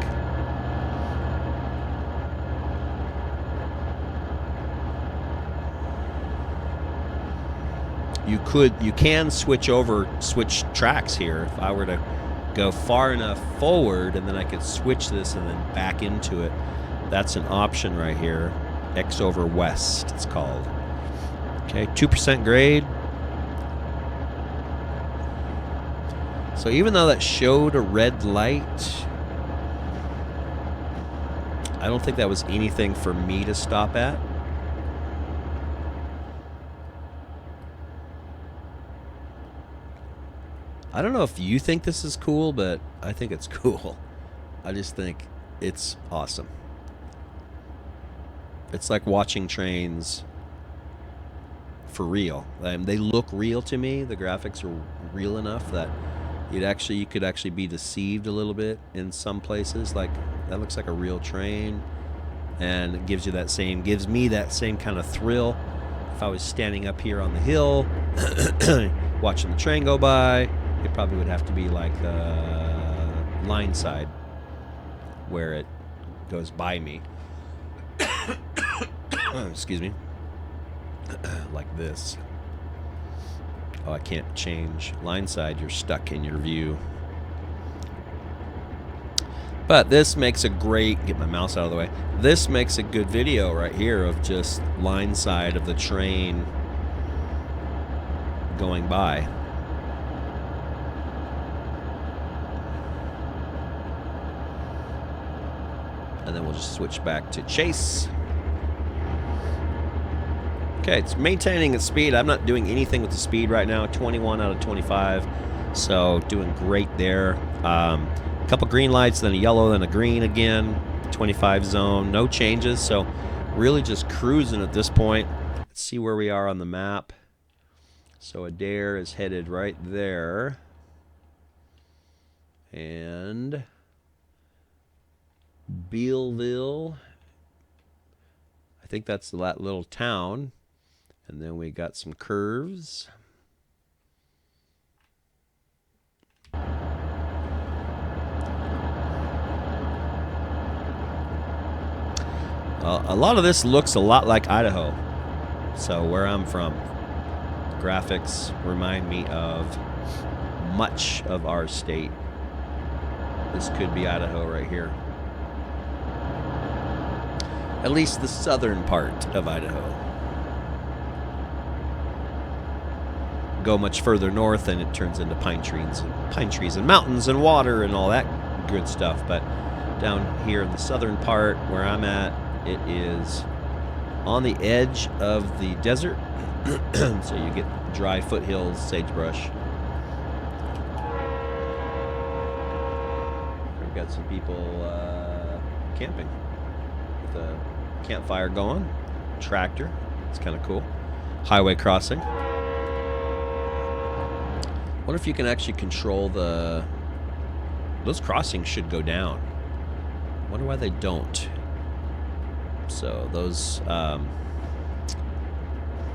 You can switch tracks here. If I were to go far enough forward, and then I could switch this and then back into it. That's an option right here. X over west, it's called. Okay, 2% grade. So even though that showed a red light, I don't think that was anything for me to stop at. I don't know if you think this is cool, but I think it's cool. I just think it's awesome. It's like watching trains for real. They look real to me. The graphics are real enough that you could actually be deceived a little bit in some places. Like, that looks like a real train, and it gives me that same kind of thrill. If I was standing up here on the hill watching the train go by, it probably would have to be like the line side where it goes by me. Excuse me. Like this. Oh, I can't change line side. You're stuck in your view. But this makes a great, get my mouse out of the way. This makes a good video right here of just line side of the train going by. And then we'll just switch back to chase. Okay, it's maintaining its speed. I'm not doing anything with the speed right now. 21 out of 25. So doing great there. A couple green lights, then a yellow, then a green again. 25 zone, no changes. So Really just cruising at this point. Let's see where we are on the map. So Adair is headed right there. And Bealville, I think that's that little town. And then we got some curves. A lot of this looks a lot like Idaho. So where I'm from, graphics remind me of much of our state. This could be Idaho right here. At least the southern part of Idaho. Go much further north and it turns into pine trees and mountains and water and all that good stuff. But down here in the southern part where I'm at, it is on the edge of the desert. So you get dry foothills, sagebrush. We've got some people camping with a campfire going. Tractor. It's kind of cool. Highway crossing. What if you can actually control the... Those crossings should go down. I wonder why they don't. So those,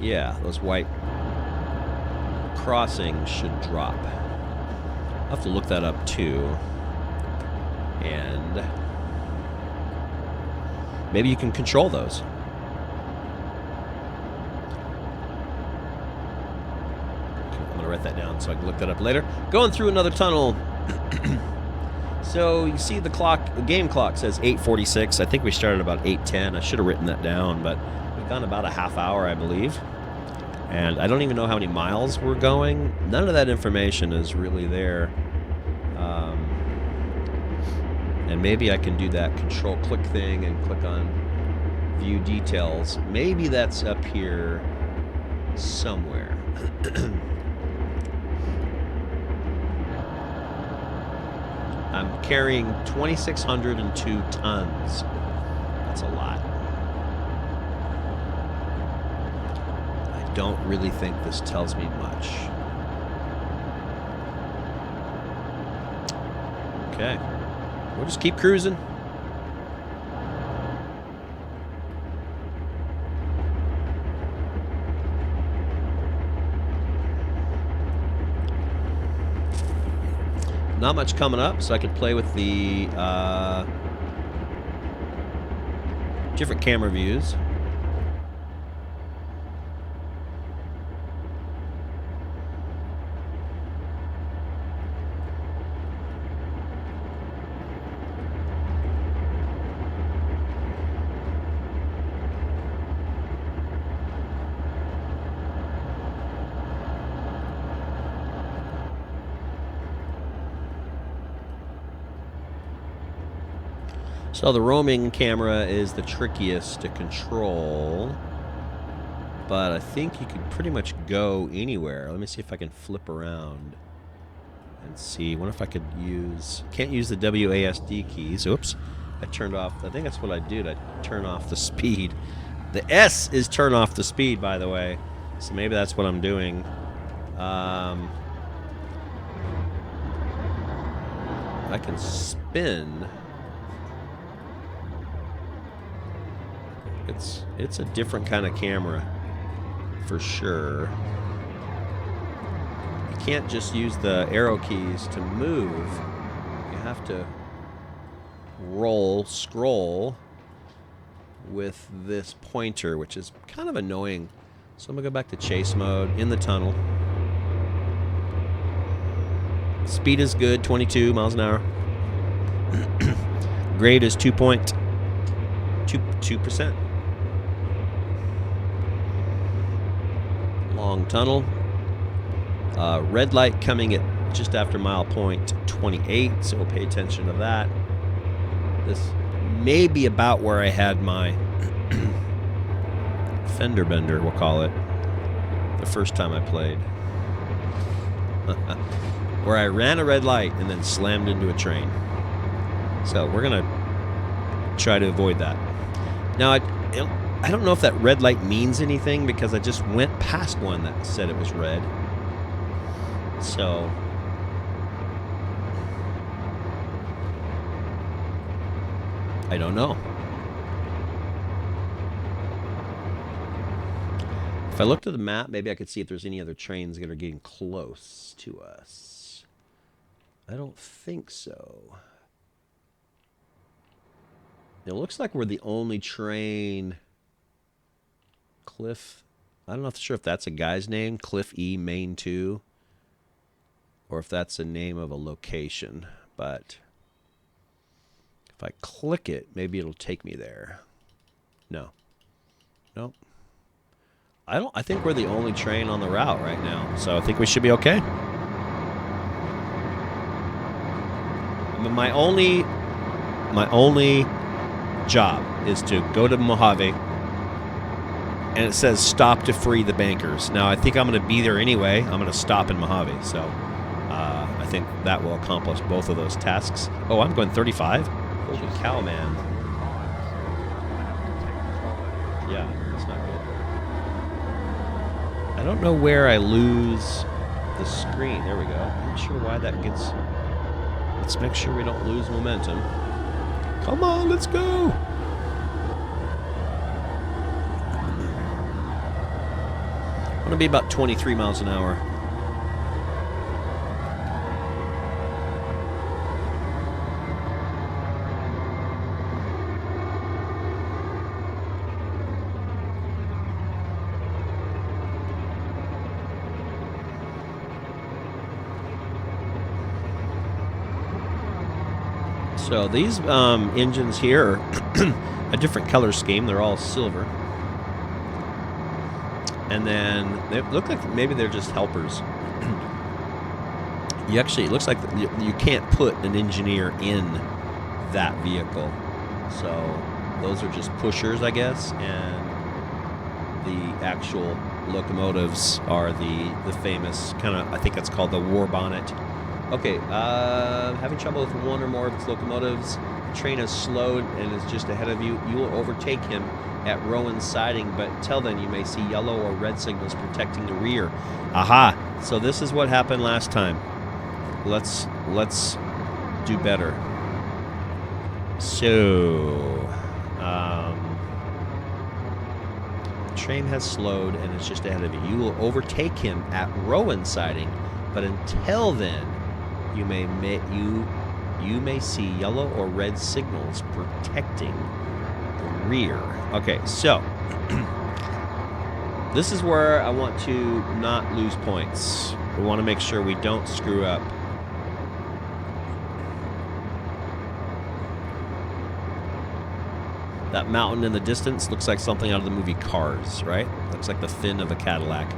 yeah, those white crossings should drop. I'll have to look that up too. And maybe you can control those. I'm going to write that down so I can look that up later. Going through another tunnel. So you see the clock, the game clock says 8:46. I think we started about 8:10. I should have written that down, but we've gone about a half hour, I believe. And I don't even know how many miles we're going. None of that information is really there. And maybe I can do that control click thing and click on view details. Maybe that's up here somewhere. I'm carrying 2,602 tons. That's a lot. I don't really think this tells me much. Okay. We'll just keep cruising. Not much coming up, so I could play with the different camera views. So the roaming camera is the trickiest to control, but I think you could pretty much go anywhere. Let me see if I can flip around and see. What if I could use... Can't use the WASD keys. Oops. I turned off... I think that's what I did. I turn off the speed. The S is turn off the speed, by the way. So maybe that's what I'm doing. I can spin... It's a different kind of camera, for sure. You can't just use the arrow keys to move. You have to scroll with this pointer, which is kind of annoying. So I'm gonna go back to chase mode in the tunnel. Speed is good, 22 miles an hour. Grade is 2.2%. Long tunnel. Red light coming at just after mile point 28, so we'll pay attention to that. This may be about where I had my fender bender, we'll call it, the first time I played. Where I ran a red light and then slammed into a train. So we're going to try to avoid that. Now, I don't know if that red light means anything because I just went past one that said it was red. So... I don't know. If I looked at the map, maybe I could see if there's any other trains that are getting close to us. I don't think so. It looks like we're the only train. Cliff. I'm not sure if that's a guy's name. Cliff E. Main 2. Or if that's the name of a location. But if I click it, maybe it'll take me there. No. Nope. I think we're the only train on the route right now. So I think we should be okay. My only job is to go to Mojave, and it says stop to free the bankers. Now I think I'm going to be there anyway. I'm going to stop in Mojave, so I think that will accomplish both of those tasks. Oh, I'm going 35. Holy cow, man! Yeah, that's not good. I don't know where I lose the screen. There we go. I'm not sure why that gets. Let's make sure we don't lose momentum. Come on, let's go! I'm going to be about 23 miles an hour. So these engines here are a different color scheme. They're all silver. And then they look like maybe they're just helpers. It looks like you can't put an engineer in that vehicle. So those are just pushers, I guess. And the actual locomotives are the famous kind of, I think it's called the war bonnet. Okay, having trouble with one or more of its locomotives. The train has slowed and is just ahead of you. You will overtake him at Rowan's siding, but till then you may see yellow or red signals protecting the rear. Aha! So this is what happened last time. Let's do better. So, the train has slowed and is just ahead of you. You will overtake him at Rowan's siding, but until then, you may see yellow or red signals protecting the rear. Okay, so this is where I want to not lose points. We want to make sure we don't screw up. That mountain in the distance looks like something out of the movie Cars, right? Looks like the fin of a Cadillac.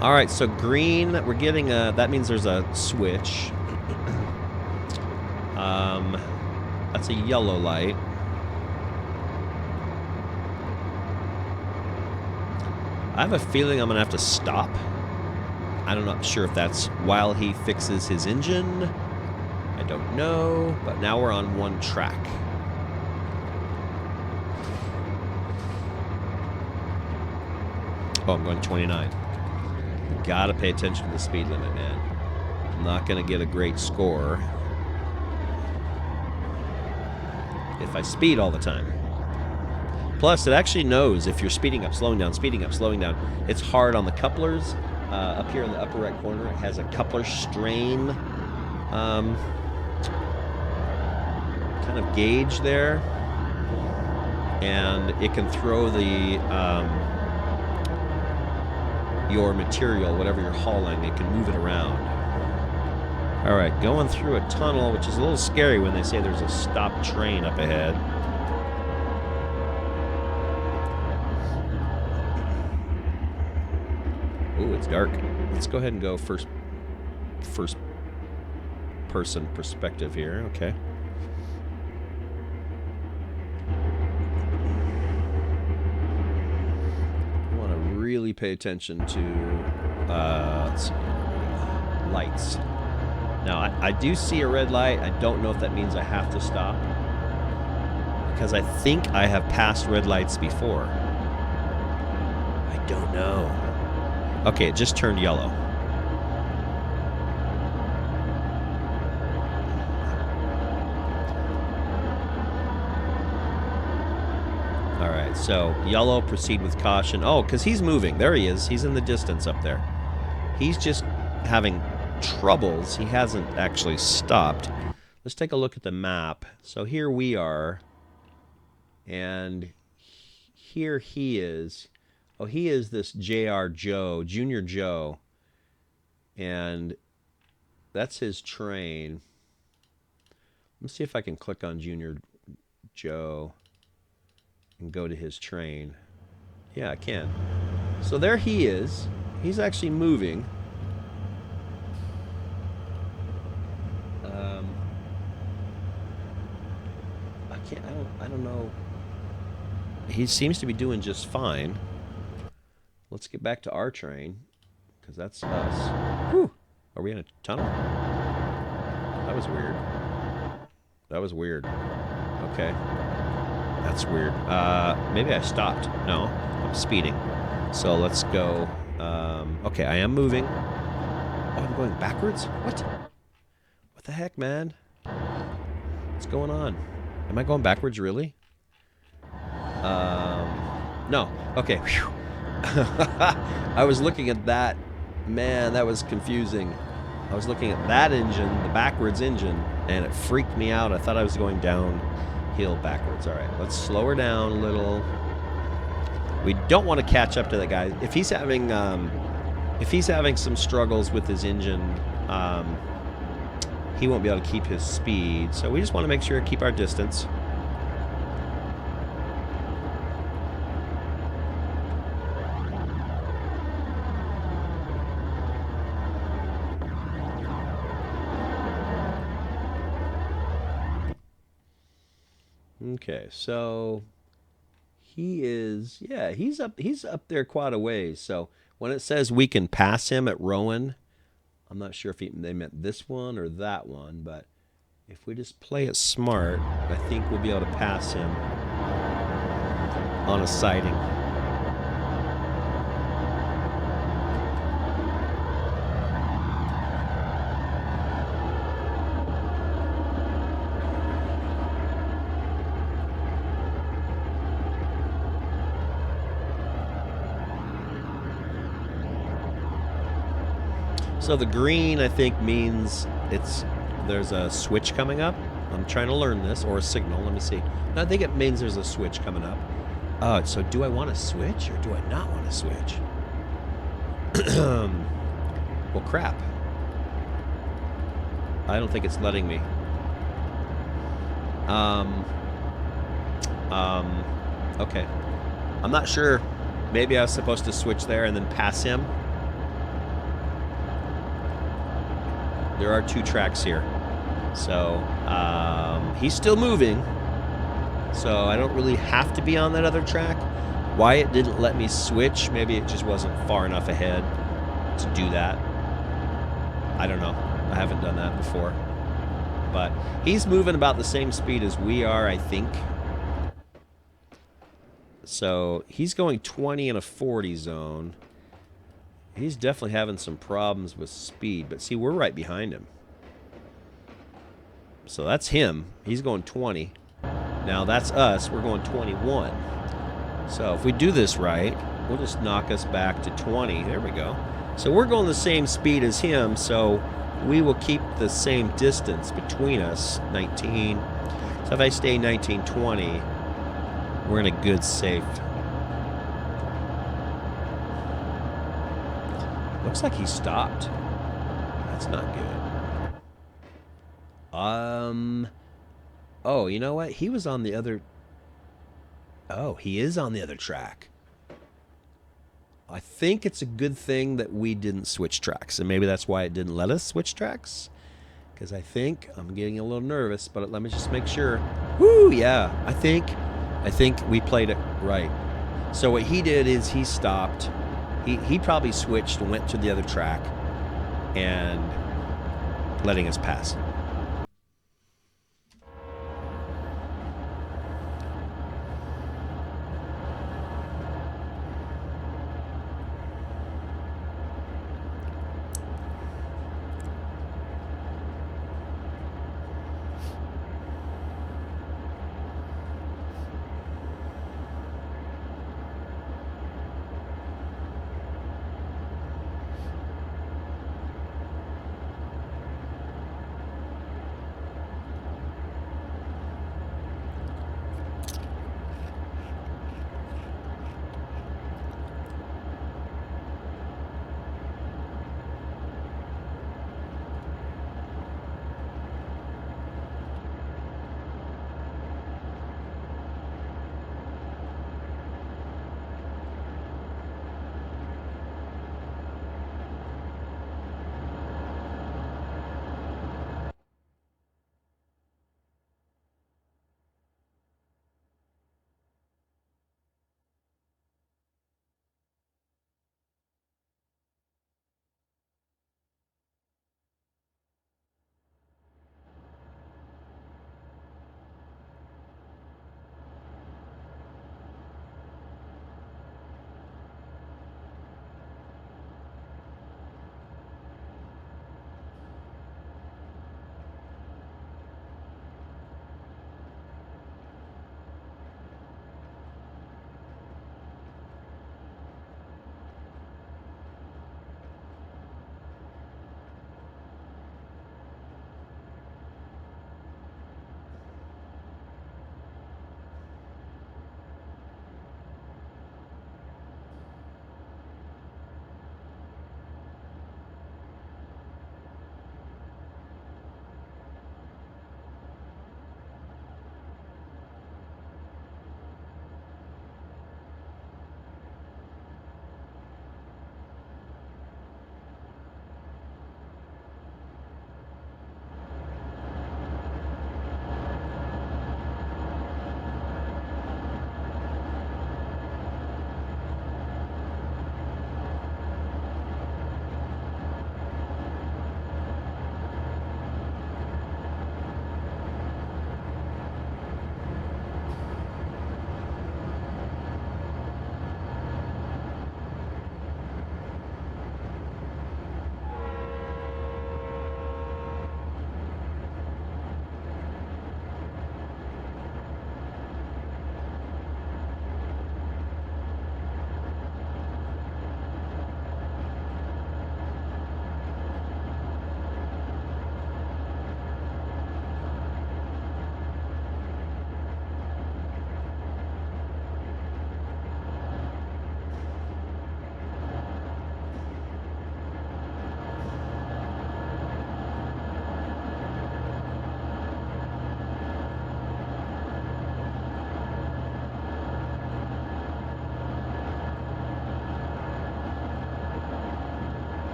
All right, so green, we're getting a, that means there's a switch. That's a yellow light. I have a feeling I'm going to have to stop. I'm not sure if that's while he fixes his engine. I don't know, but now we're on one track. Oh, I'm going 29. Gotta pay attention to the speed limit, man. I'm not gonna get a great score if I speed all the time. Plus, it actually knows if you're speeding up, slowing down, speeding up, slowing down. It's hard on the couplers. Up here in the upper right corner, it has a coupler strain kind of gauge there. And it can throw the your material, whatever you're hauling, it can move it around. All right, going through a tunnel, which is a little scary when they say there's a stopped train up ahead. Ooh, it's dark. Let's go ahead and go first person perspective here. Okay. Really pay attention to let's see, lights. Now I do see a red light. I don't know if that means I have to stop. Because I think I have passed red lights before. I don't know. Okay, it just turned yellow. All right, so yellow, proceed with caution. Oh, because he's moving. There he is. He's in the distance up there. He's just having troubles. He hasn't actually stopped. Let's take a look at the map. So here we are. And here he is. Oh, he is this J.R. Joe, Junior Joe. And that's his train. Let's see if I can click on Junior Joe and go to his train. Yeah, I can. So there he is. He's actually moving. I don't know. He seems to be doing just fine. Let's get back to our train, because that's us. Whew. Are we in a tunnel? That was weird. That was weird. Okay. That's weird. Maybe I stopped. No, I'm speeding. So let's go. Okay, I am moving. Oh, I'm going backwards? What? What the heck, man? What's going on? Am I going backwards, really? No. Okay. I was looking at that. Man, that was confusing. I was looking at that engine, the backwards engine, and it freaked me out. I thought I was going downhill backwards. All right, let's slow her down a little. We don't want to catch up to that guy. If he's having some struggles with his engine, he won't be able to keep his speed. So we just want to make sure to keep our distance. Okay, so he is, yeah, he's up there quite a ways. So when it says we can pass him at Rowan, I'm not sure if they meant this one or that one, but if we just play it smart, I think we'll be able to pass him on a siding. So the green, I think, means there's a switch coming up. I'm trying to learn this, or a signal. Let me see. No, I think it means there's a switch coming up. So do I want to switch, or do I not want to switch? Well, crap. I don't think it's letting me. Okay. I'm not sure. Maybe I was supposed to switch there and then pass him. There are two tracks here. So, he's still moving. So I don't really have to be on that other track. Why it didn't let me switch, maybe it just wasn't far enough ahead to do that. I don't know. I haven't done that before. But he's moving about the same speed as we are, I think. So he's going 20 in a 40 zone. He's definitely having some problems with speed. But see, we're right behind him. So that's him. He's going 20. Now that's us. We're going 21. So if we do this right, we'll just knock us back to 20. There we go. So we're going the same speed as him. So we will keep the same distance between us, 19. So if I stay 19, 20, we're in a good safe. Looks like he stopped. That's not good. Oh, you know what? He was on the other... Oh, he is on the other track. I think it's a good thing that we didn't switch tracks, and maybe that's why it didn't let us switch tracks. Because I think I'm getting a little nervous, but let me just make sure. Woo, yeah. I think we played it right. So what he did is he stopped. He probably switched and went to the other track and letting us pass.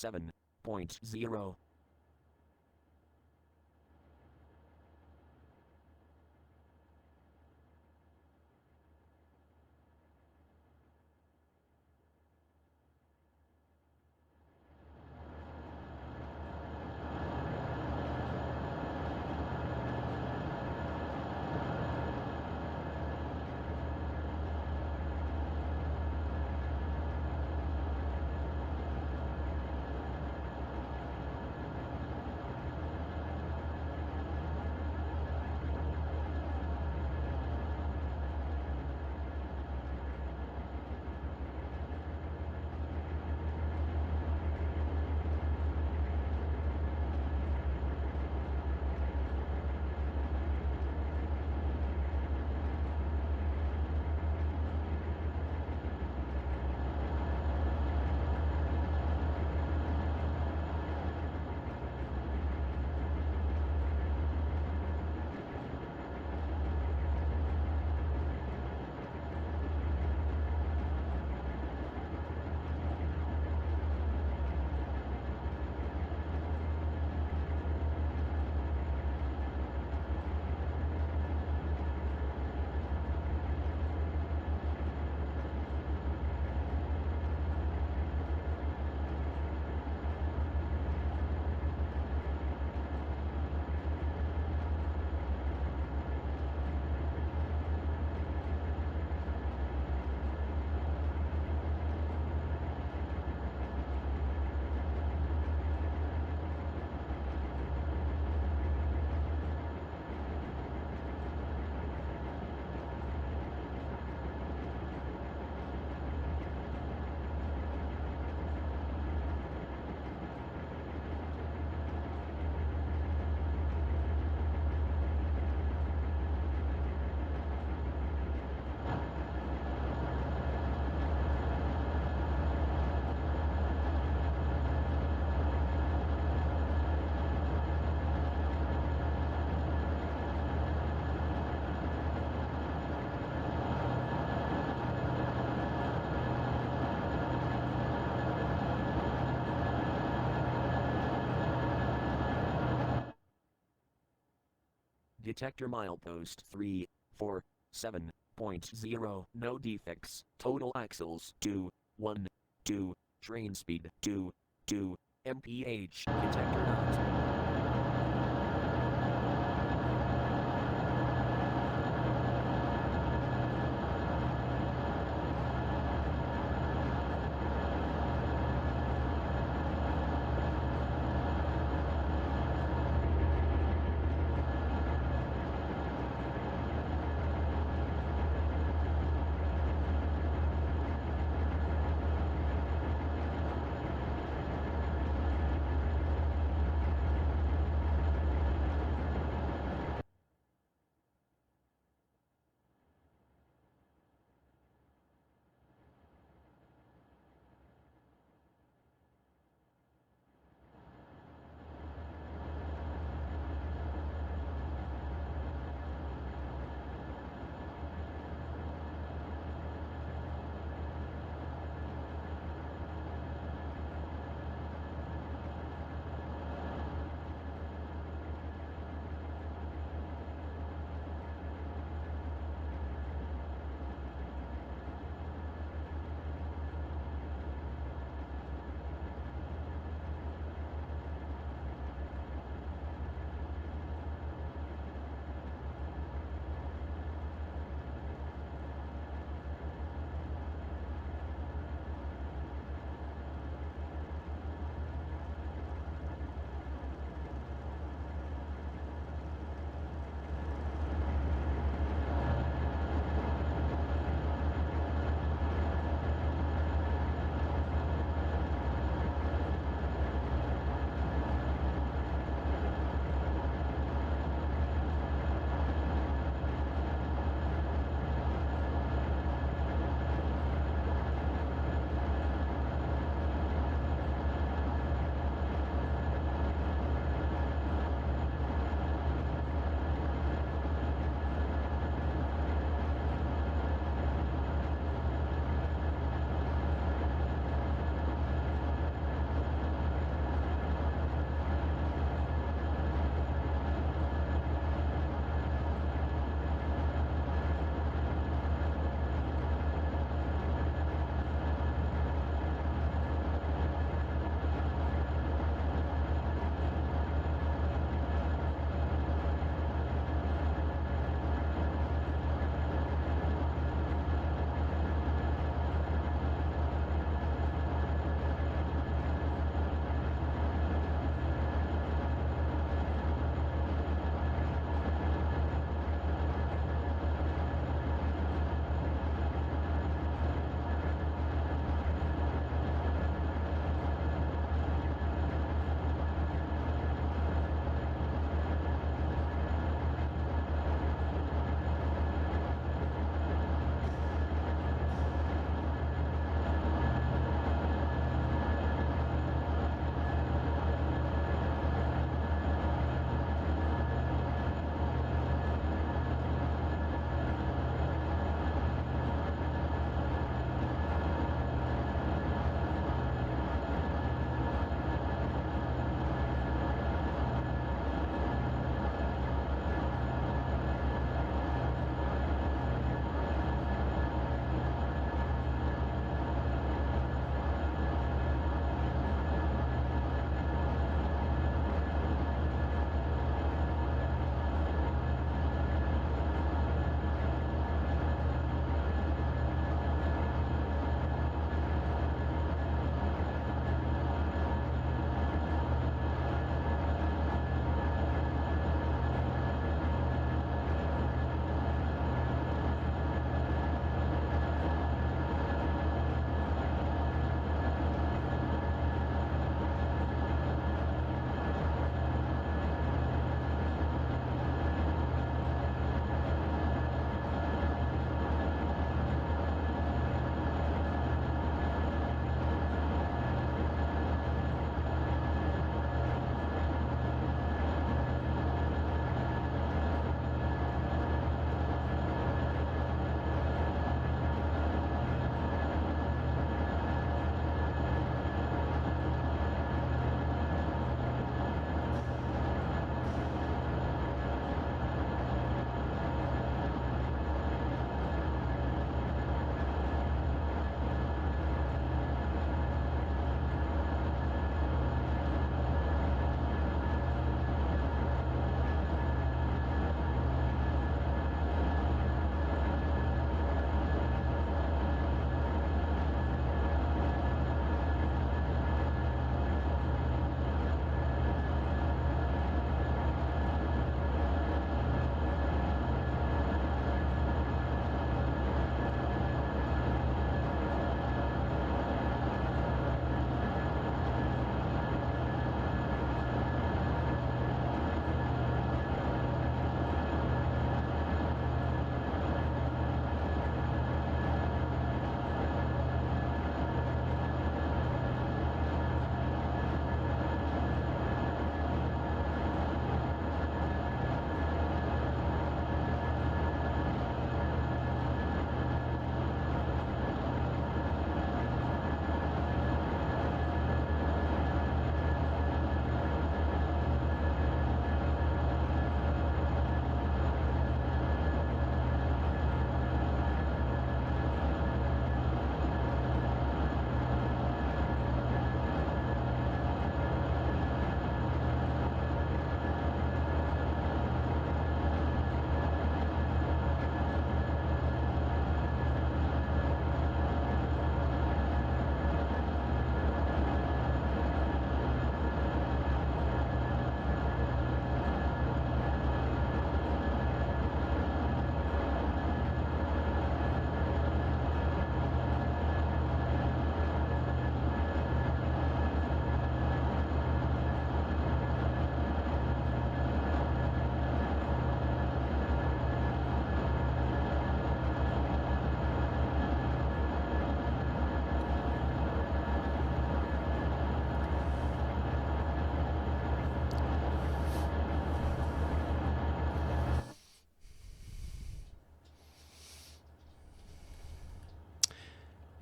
7.0. Detector milepost 347.0. No defects. Total axles 212. Train speed 22 mph. Detector not.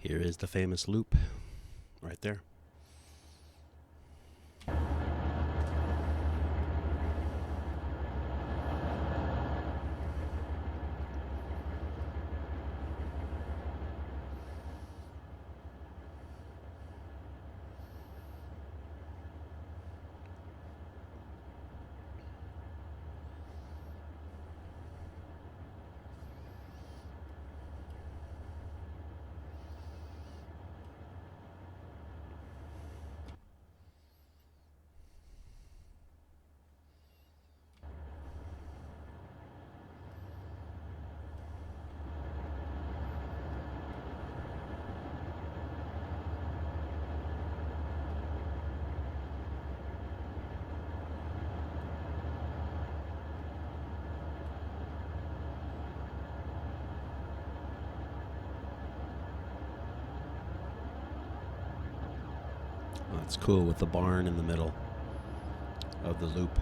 Here is the famous loop right there. That's cool with the barn in the middle of the loop.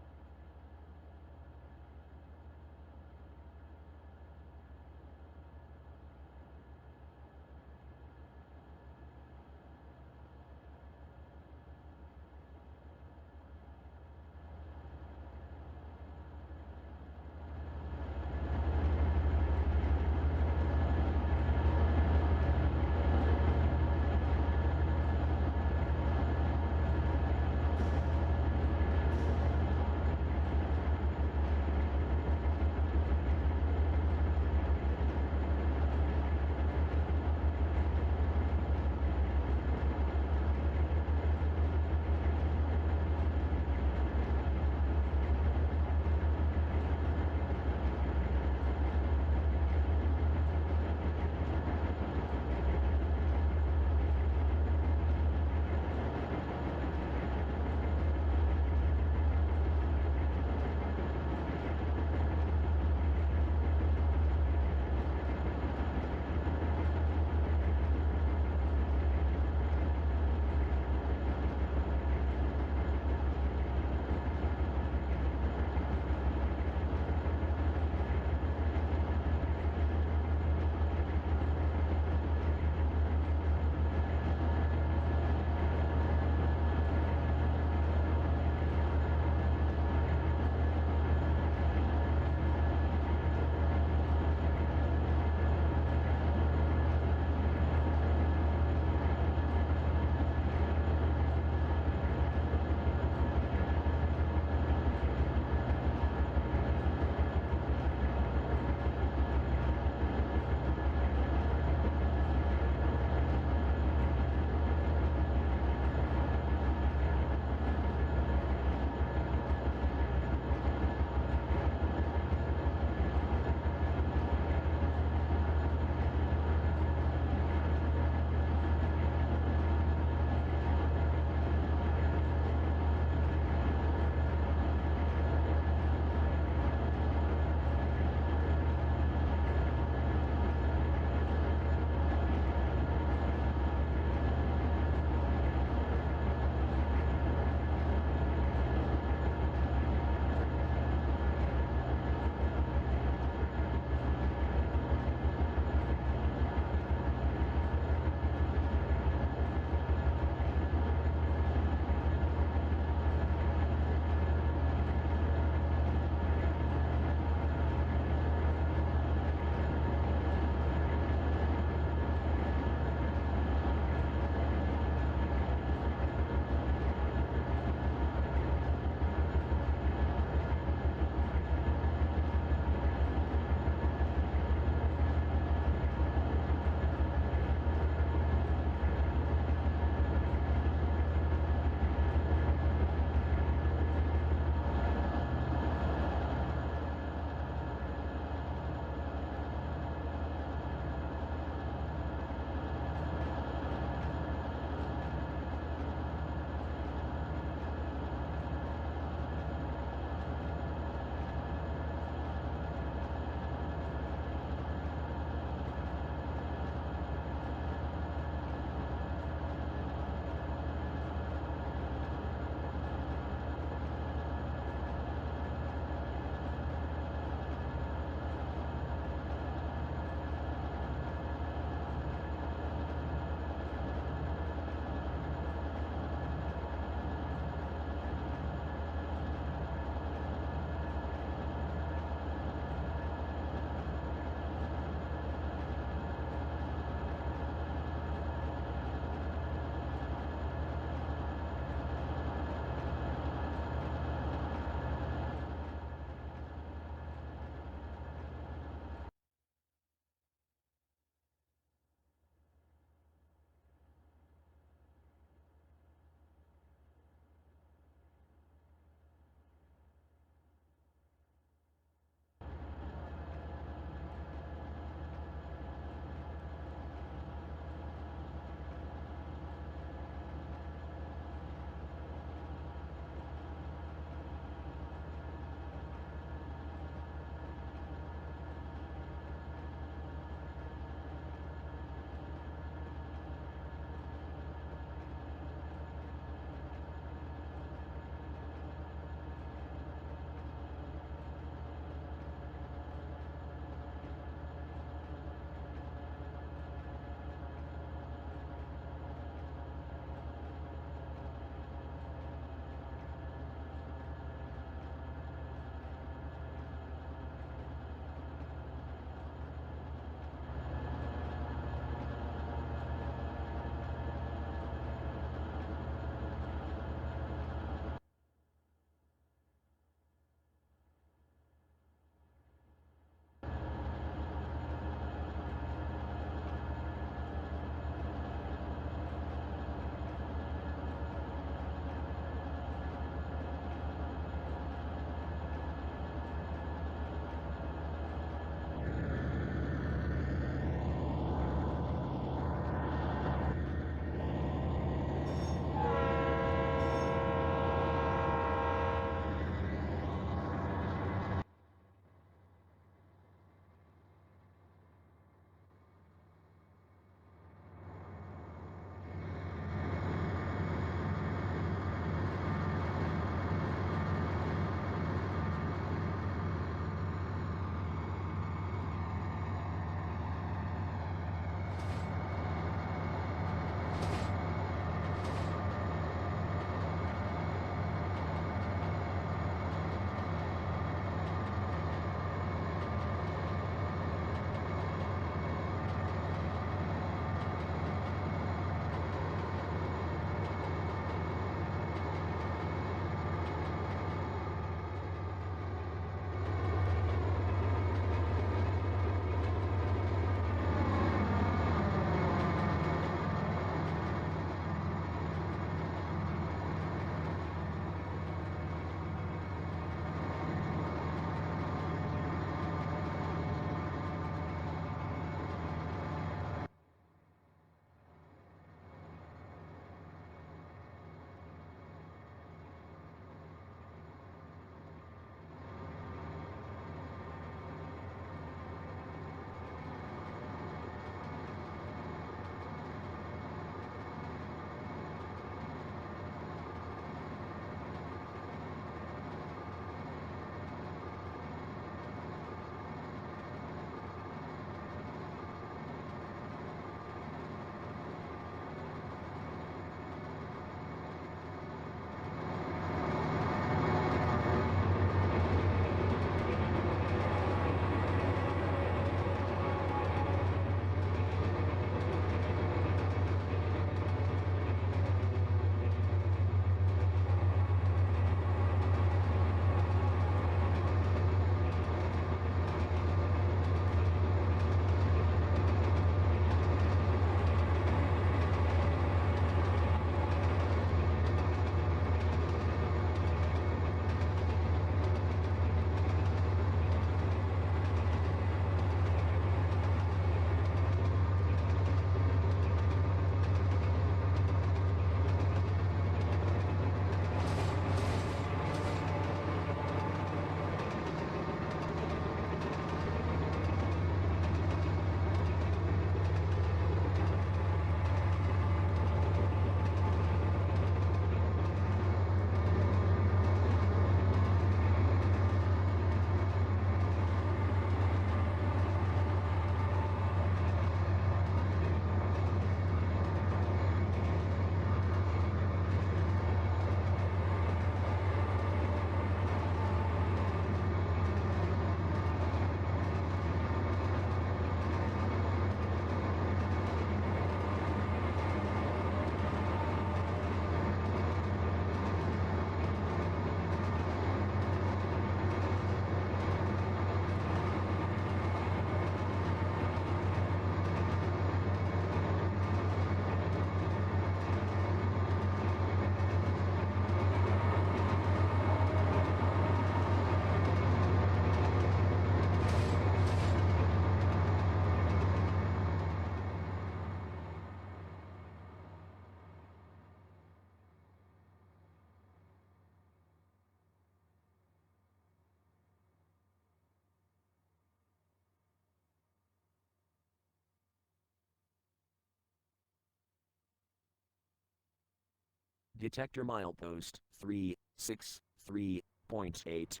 Detector milepost 363.8.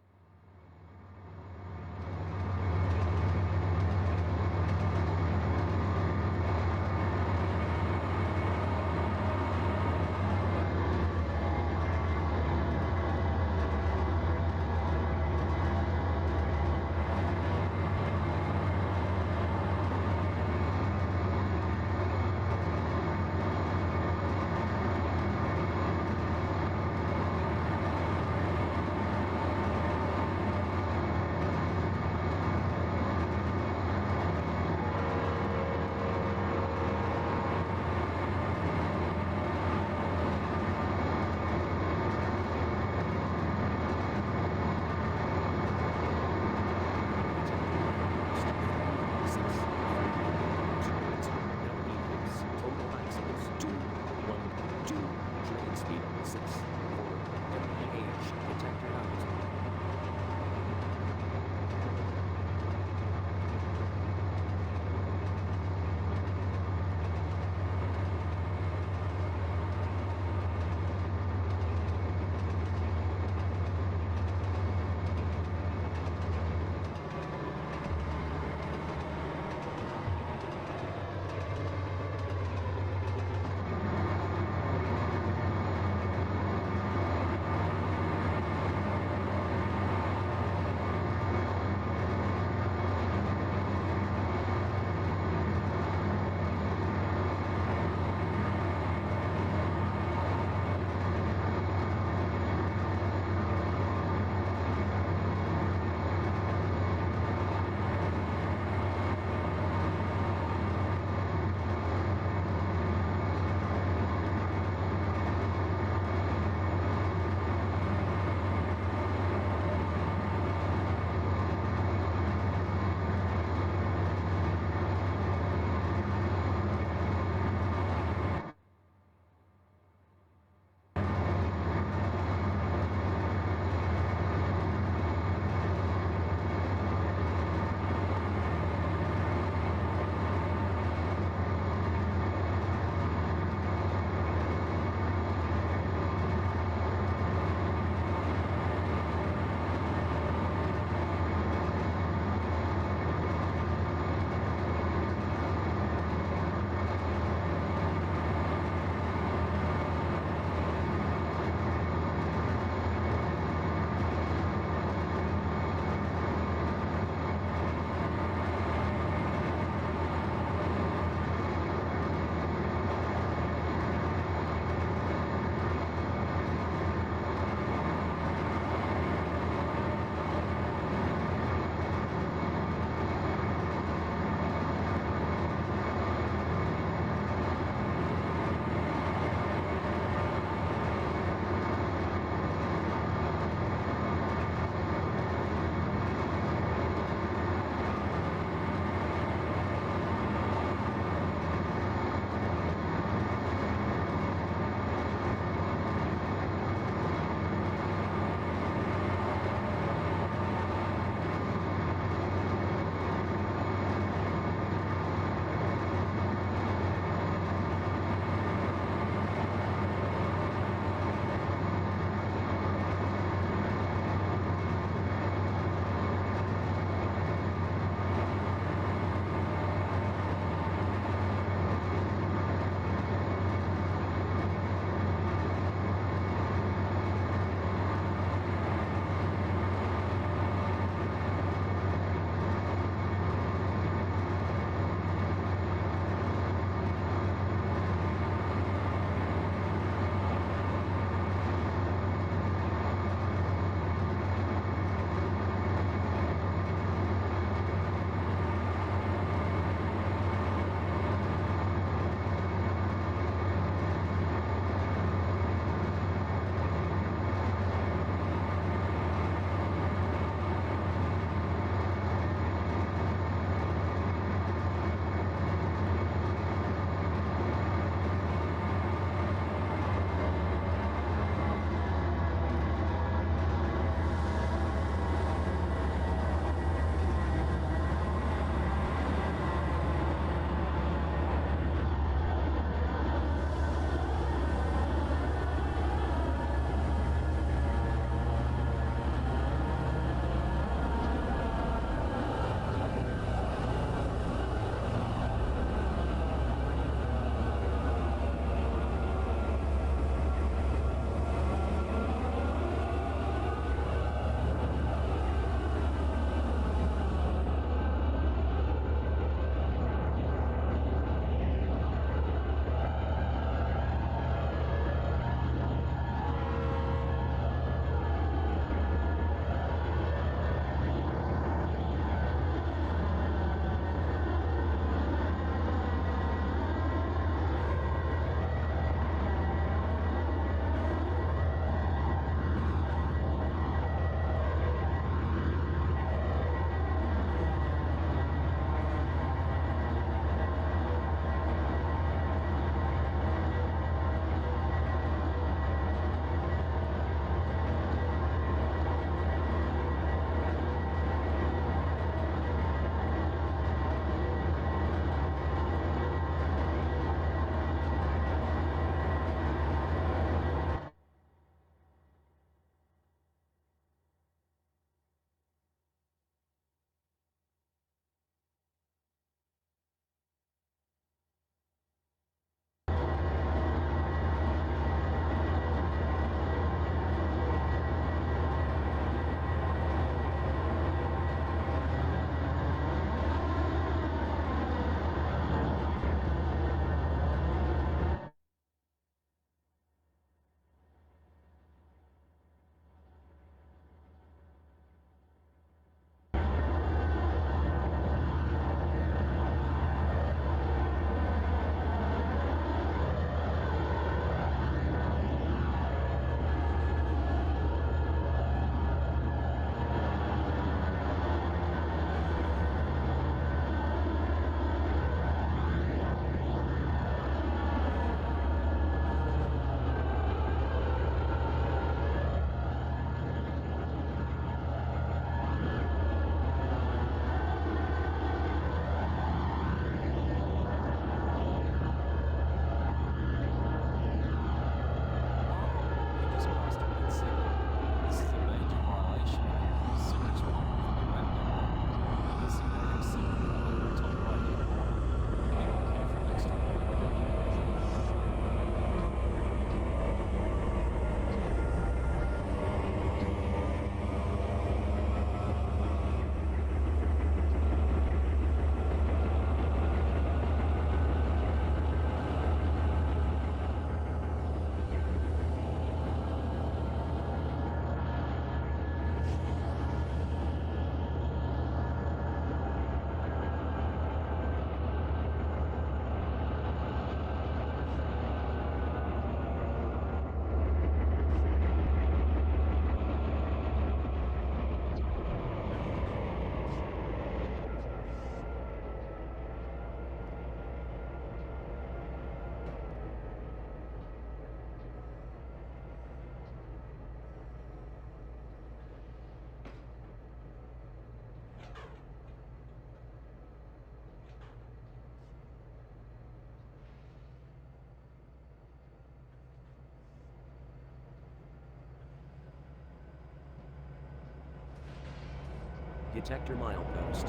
Detector milepost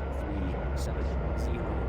370.4.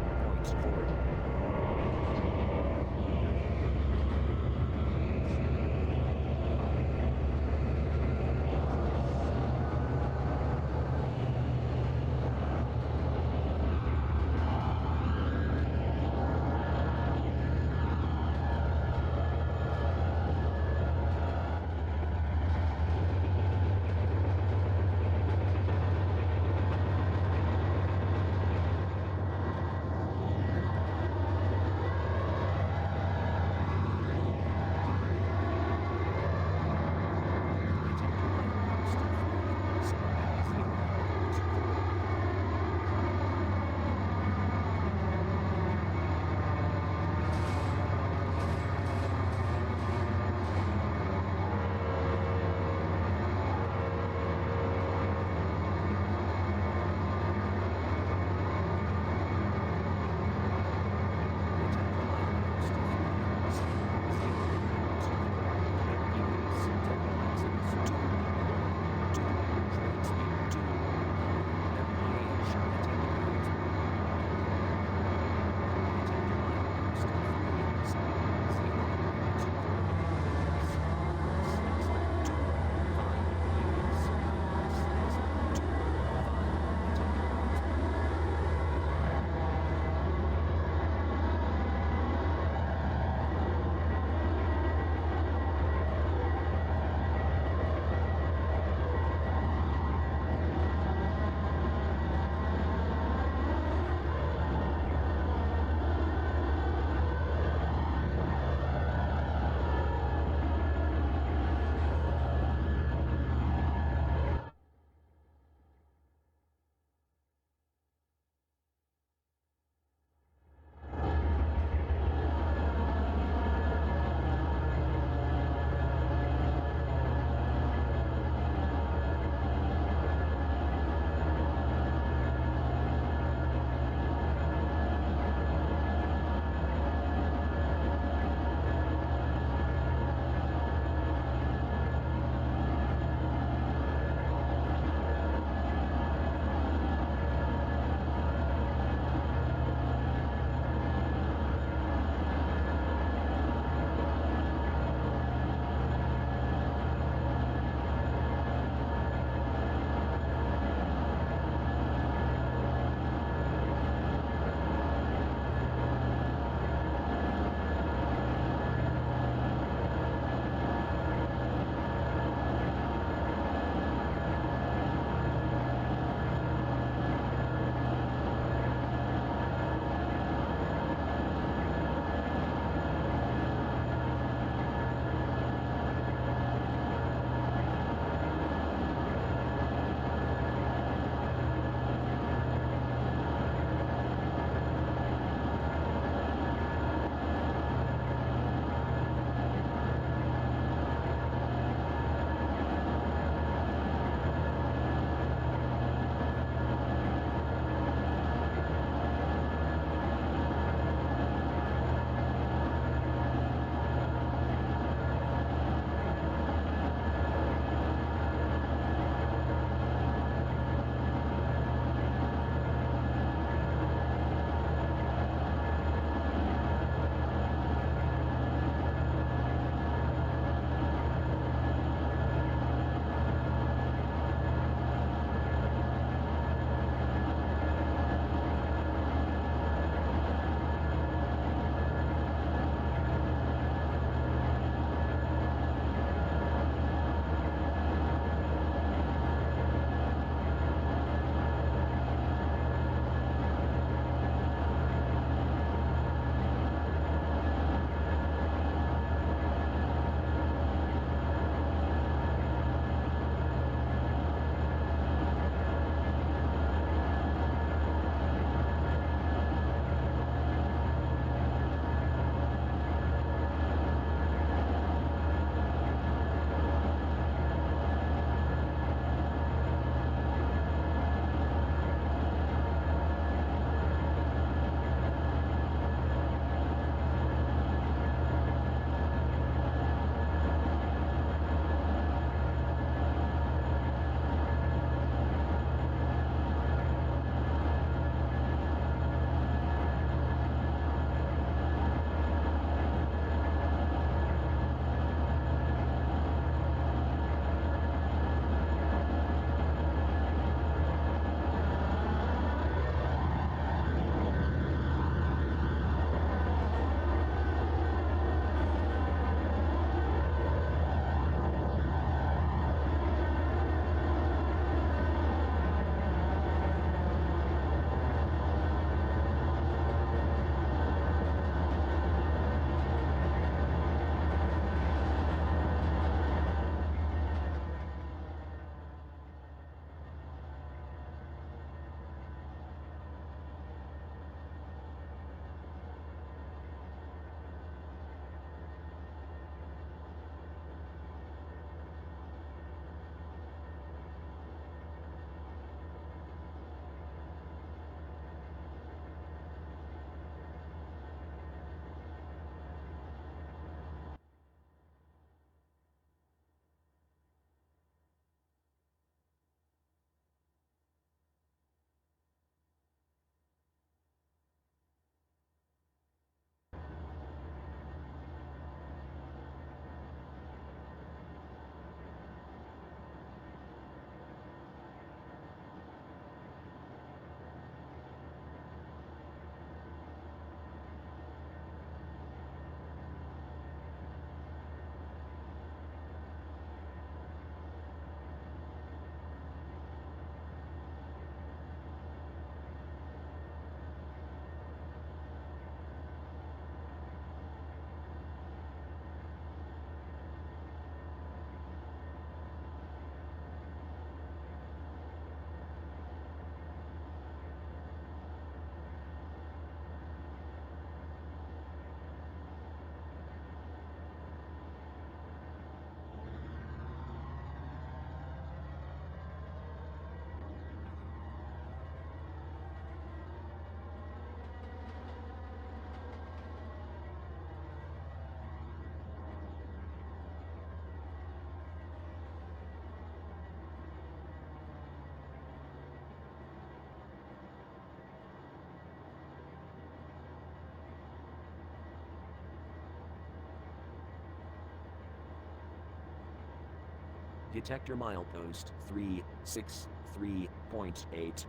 Detector milepost 363.8.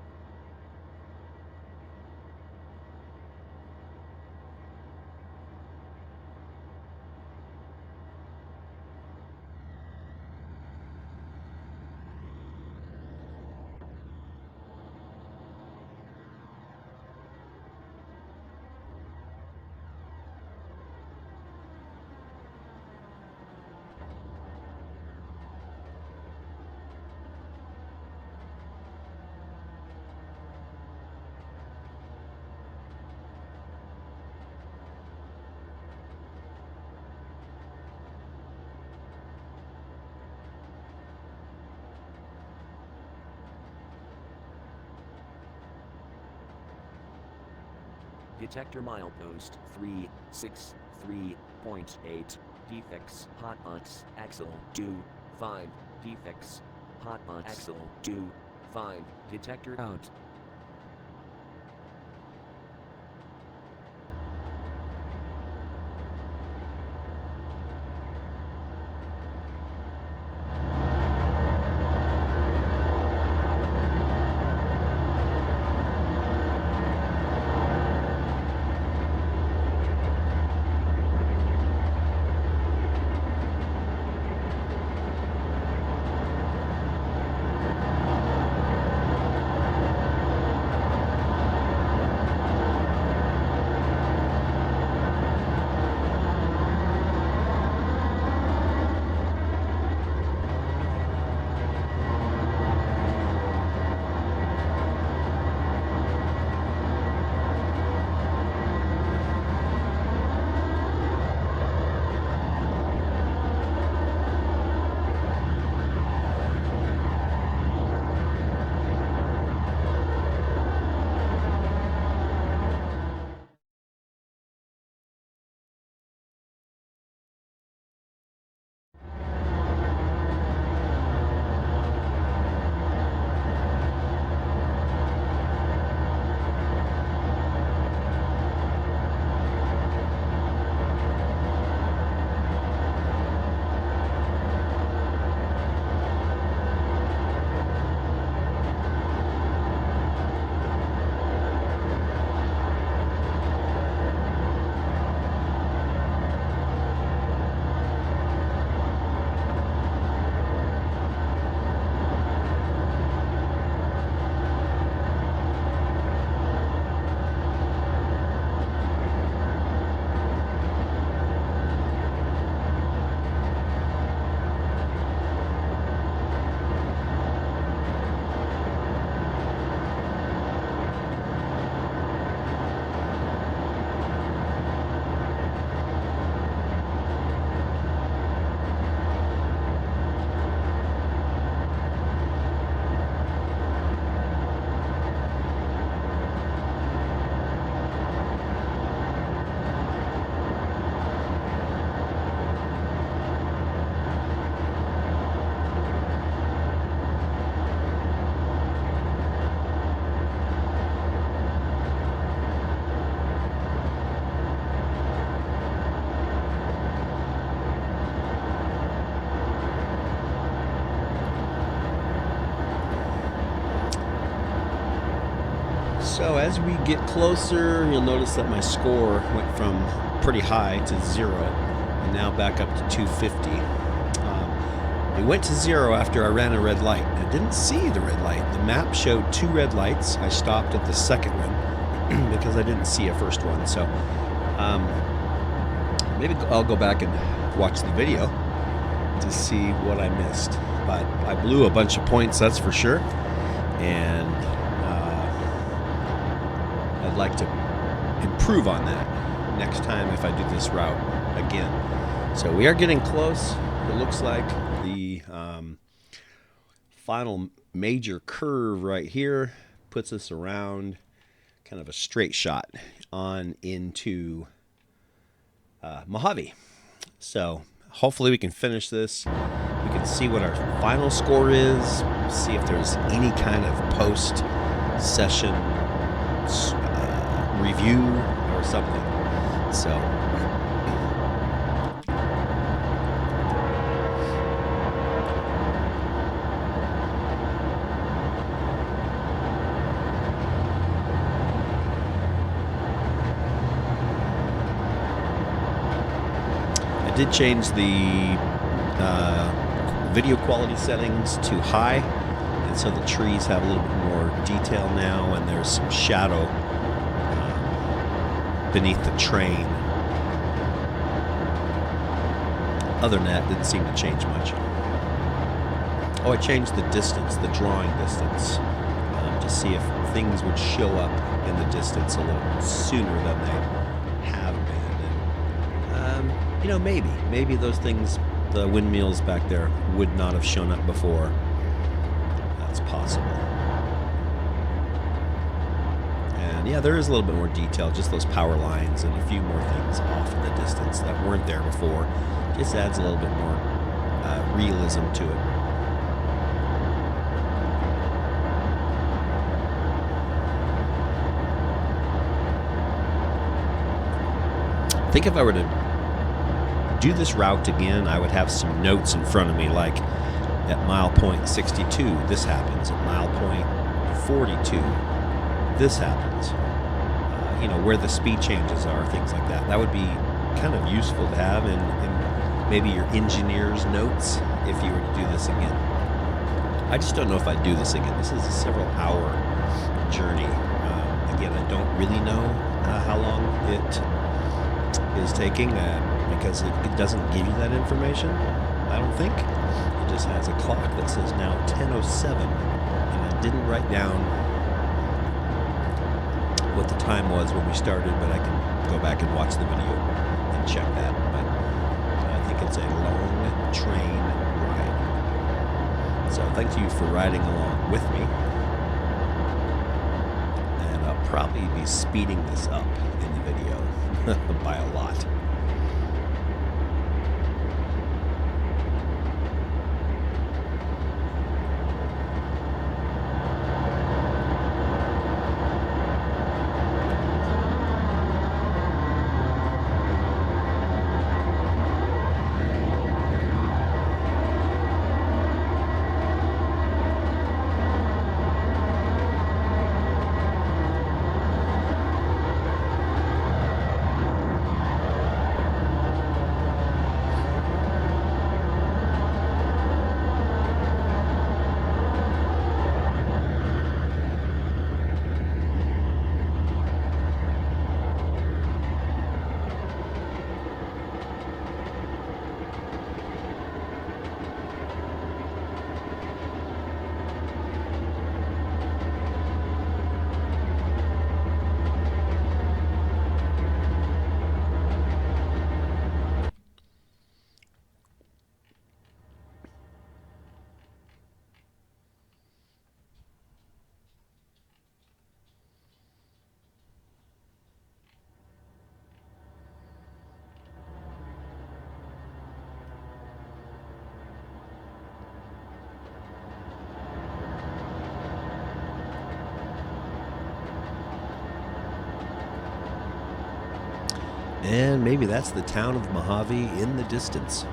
Detector milepost 363.8. Defects. Hot axle 2 5. Defects. Hot axle 2 5. Detector out.
So as we get closer, you'll notice that my score went from pretty high to 0 and now back up to 250. It went to 0 after I ran a red light. I didn't see the red light. The map showed 2 red lights. I stopped at the second one because I didn't see a first one. So maybe I'll go back and watch the video to see what I missed. But I blew a bunch of points, that's for sure. And I'd like to improve on that next time if I do this route again. So we are getting close. It looks like the final major curve right here puts us around kind of a straight shot on into Mojave. So hopefully we can finish this. We can see what our final score is, see if there's any kind of post-session review or something. So did change the video quality settings to high, and so the trees have a little bit more detail now, and there's some shadow beneath the train. Other than that, didn't seem to change much. Oh, I changed the distance, the drawing distance, to see if things would show up in the distance a little sooner than they have been. And, you know, maybe those things, the windmills back there, would not have shown up before. That's possible. And yeah, there is a little bit more detail, just those power lines and a few more things off in the distance that weren't there before. Just adds a little bit more realism to it. I think if I were to do this route again, I would have some notes in front of me, like at mile point 62, this happens. At mile point 42, this happens. You know, where the speed changes are, things like that. That would be kind of useful to have in maybe your engineer's notes if you were to do this again. I just don't know if I'd do this again. This is a several-hour journey. Again, I don't really know how long it is taking because it doesn't give you that information, I don't think. It just has a clock that says now 10:07, and I didn't write down what the time was when we started, but I can go back and watch the video and check that. But I think it's a long train ride. So thank you for riding along with me. And I'll probably be speeding this up in the video by a lot. And maybe that's the town of Mojave in the distance.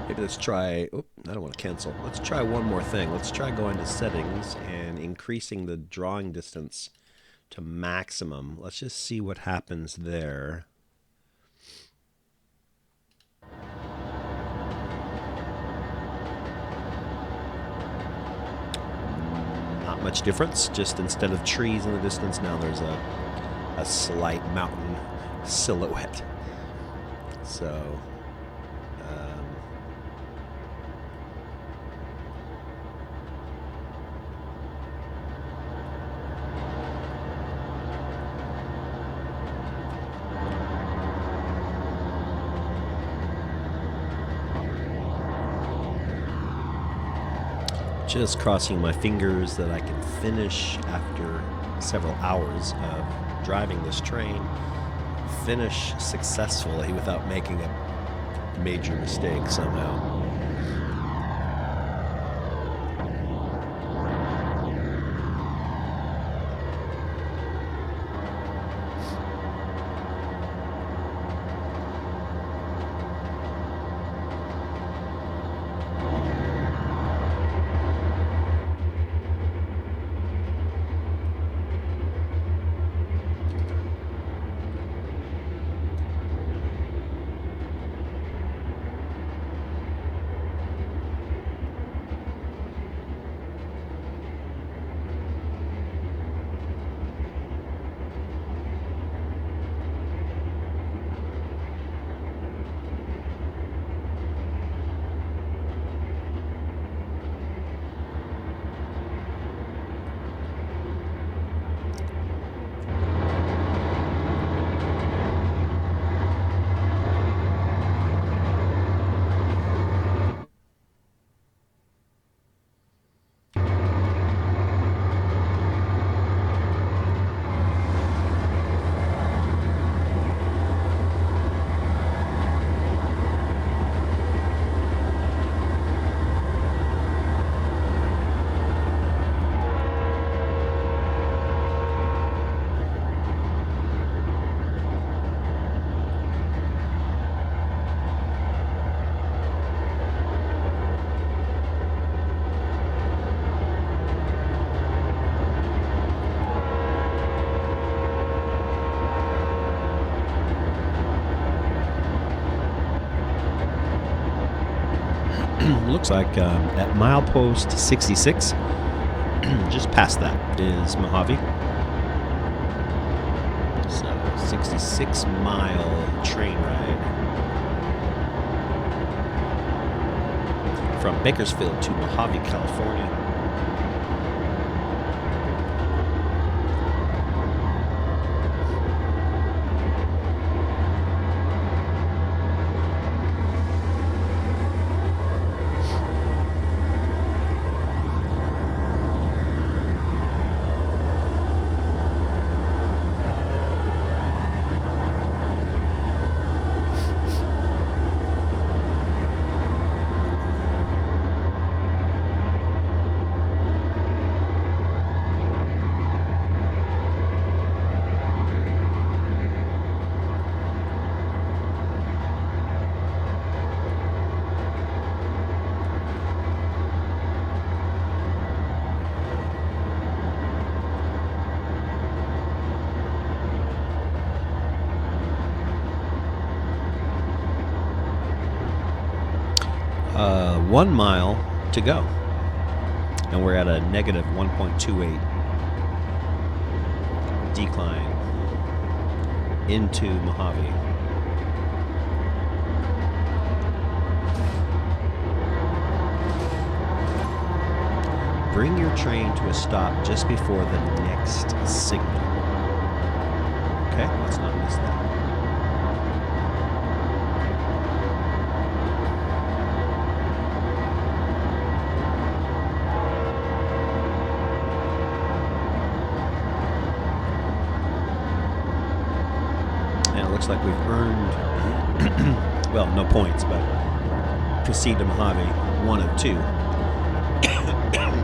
Maybe let's try, I don't want to cancel. Let's try one more thing. Let's try going to settings and increasing the drawing distance to maximum. Let's just see what happens there. Not much difference, just instead of trees in the distance, now there's a slight mountain silhouette. So, just crossing my fingers that I can finish after several hours of driving this train, finish successfully without making a major mistake somehow. Looks like at milepost 66, just past that is Mojave. So 66-mile train ride from Bakersfield to Mojave, California. One mile to go, and we're at a negative 1.28 decline into Mojave. Bring your train to a stop just before the next signal. Okay, let's not miss that. Looks like we've earned, well, no points, but proceed to Mojave, 1 of 2.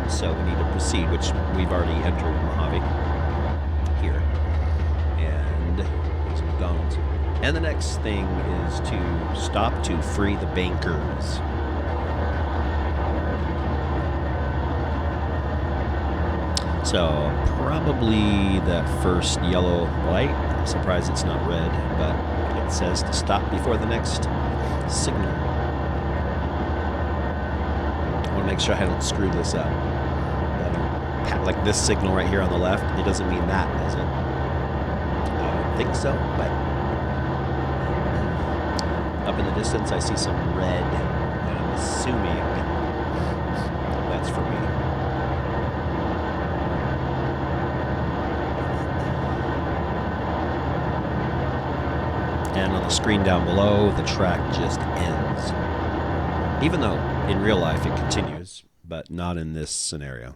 So we need to proceed, which we've already entered Mojave here. And there's McDonald's. And the next thing is to stop to free the bankers. So probably that first yellow light. I'm surprised it's not red, but it says to stop before the next signal. I want to make sure I don't screw this up. Like this signal right here on the left, it doesn't mean that, does it? I don't think so, but up in the distance I see some red, and I'm assuming that's for me. And on the screen down below, the track just ends. Even though in real life it continues, but not in this scenario.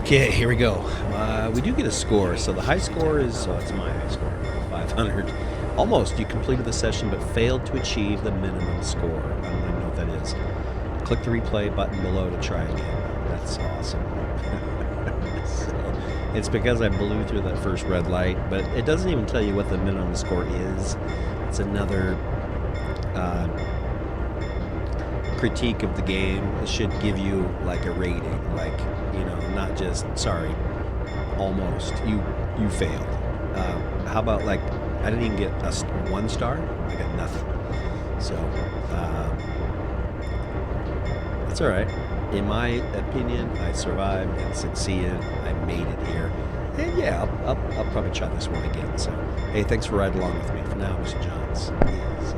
Okay, here we go. We do get a score. So the high score is, it's my high score, 500. Almost, you completed the session but failed to achieve the minimum score. I don't even know what that is. Click the replay button below to try again. That's awesome. It's because I blew through that first red light, but it doesn't even tell you what the minimum score is. It's another critique of the game. It should give you like a rating, like, you know, not just sorry, almost you failed. How about like I didn't even get a 1 star. I got nothing. So that's all right. In my opinion, I survived and succeeded. I made it here. And yeah, I'll probably try this one again. So, hey, thanks for riding along with me. For now, Mr. Johns is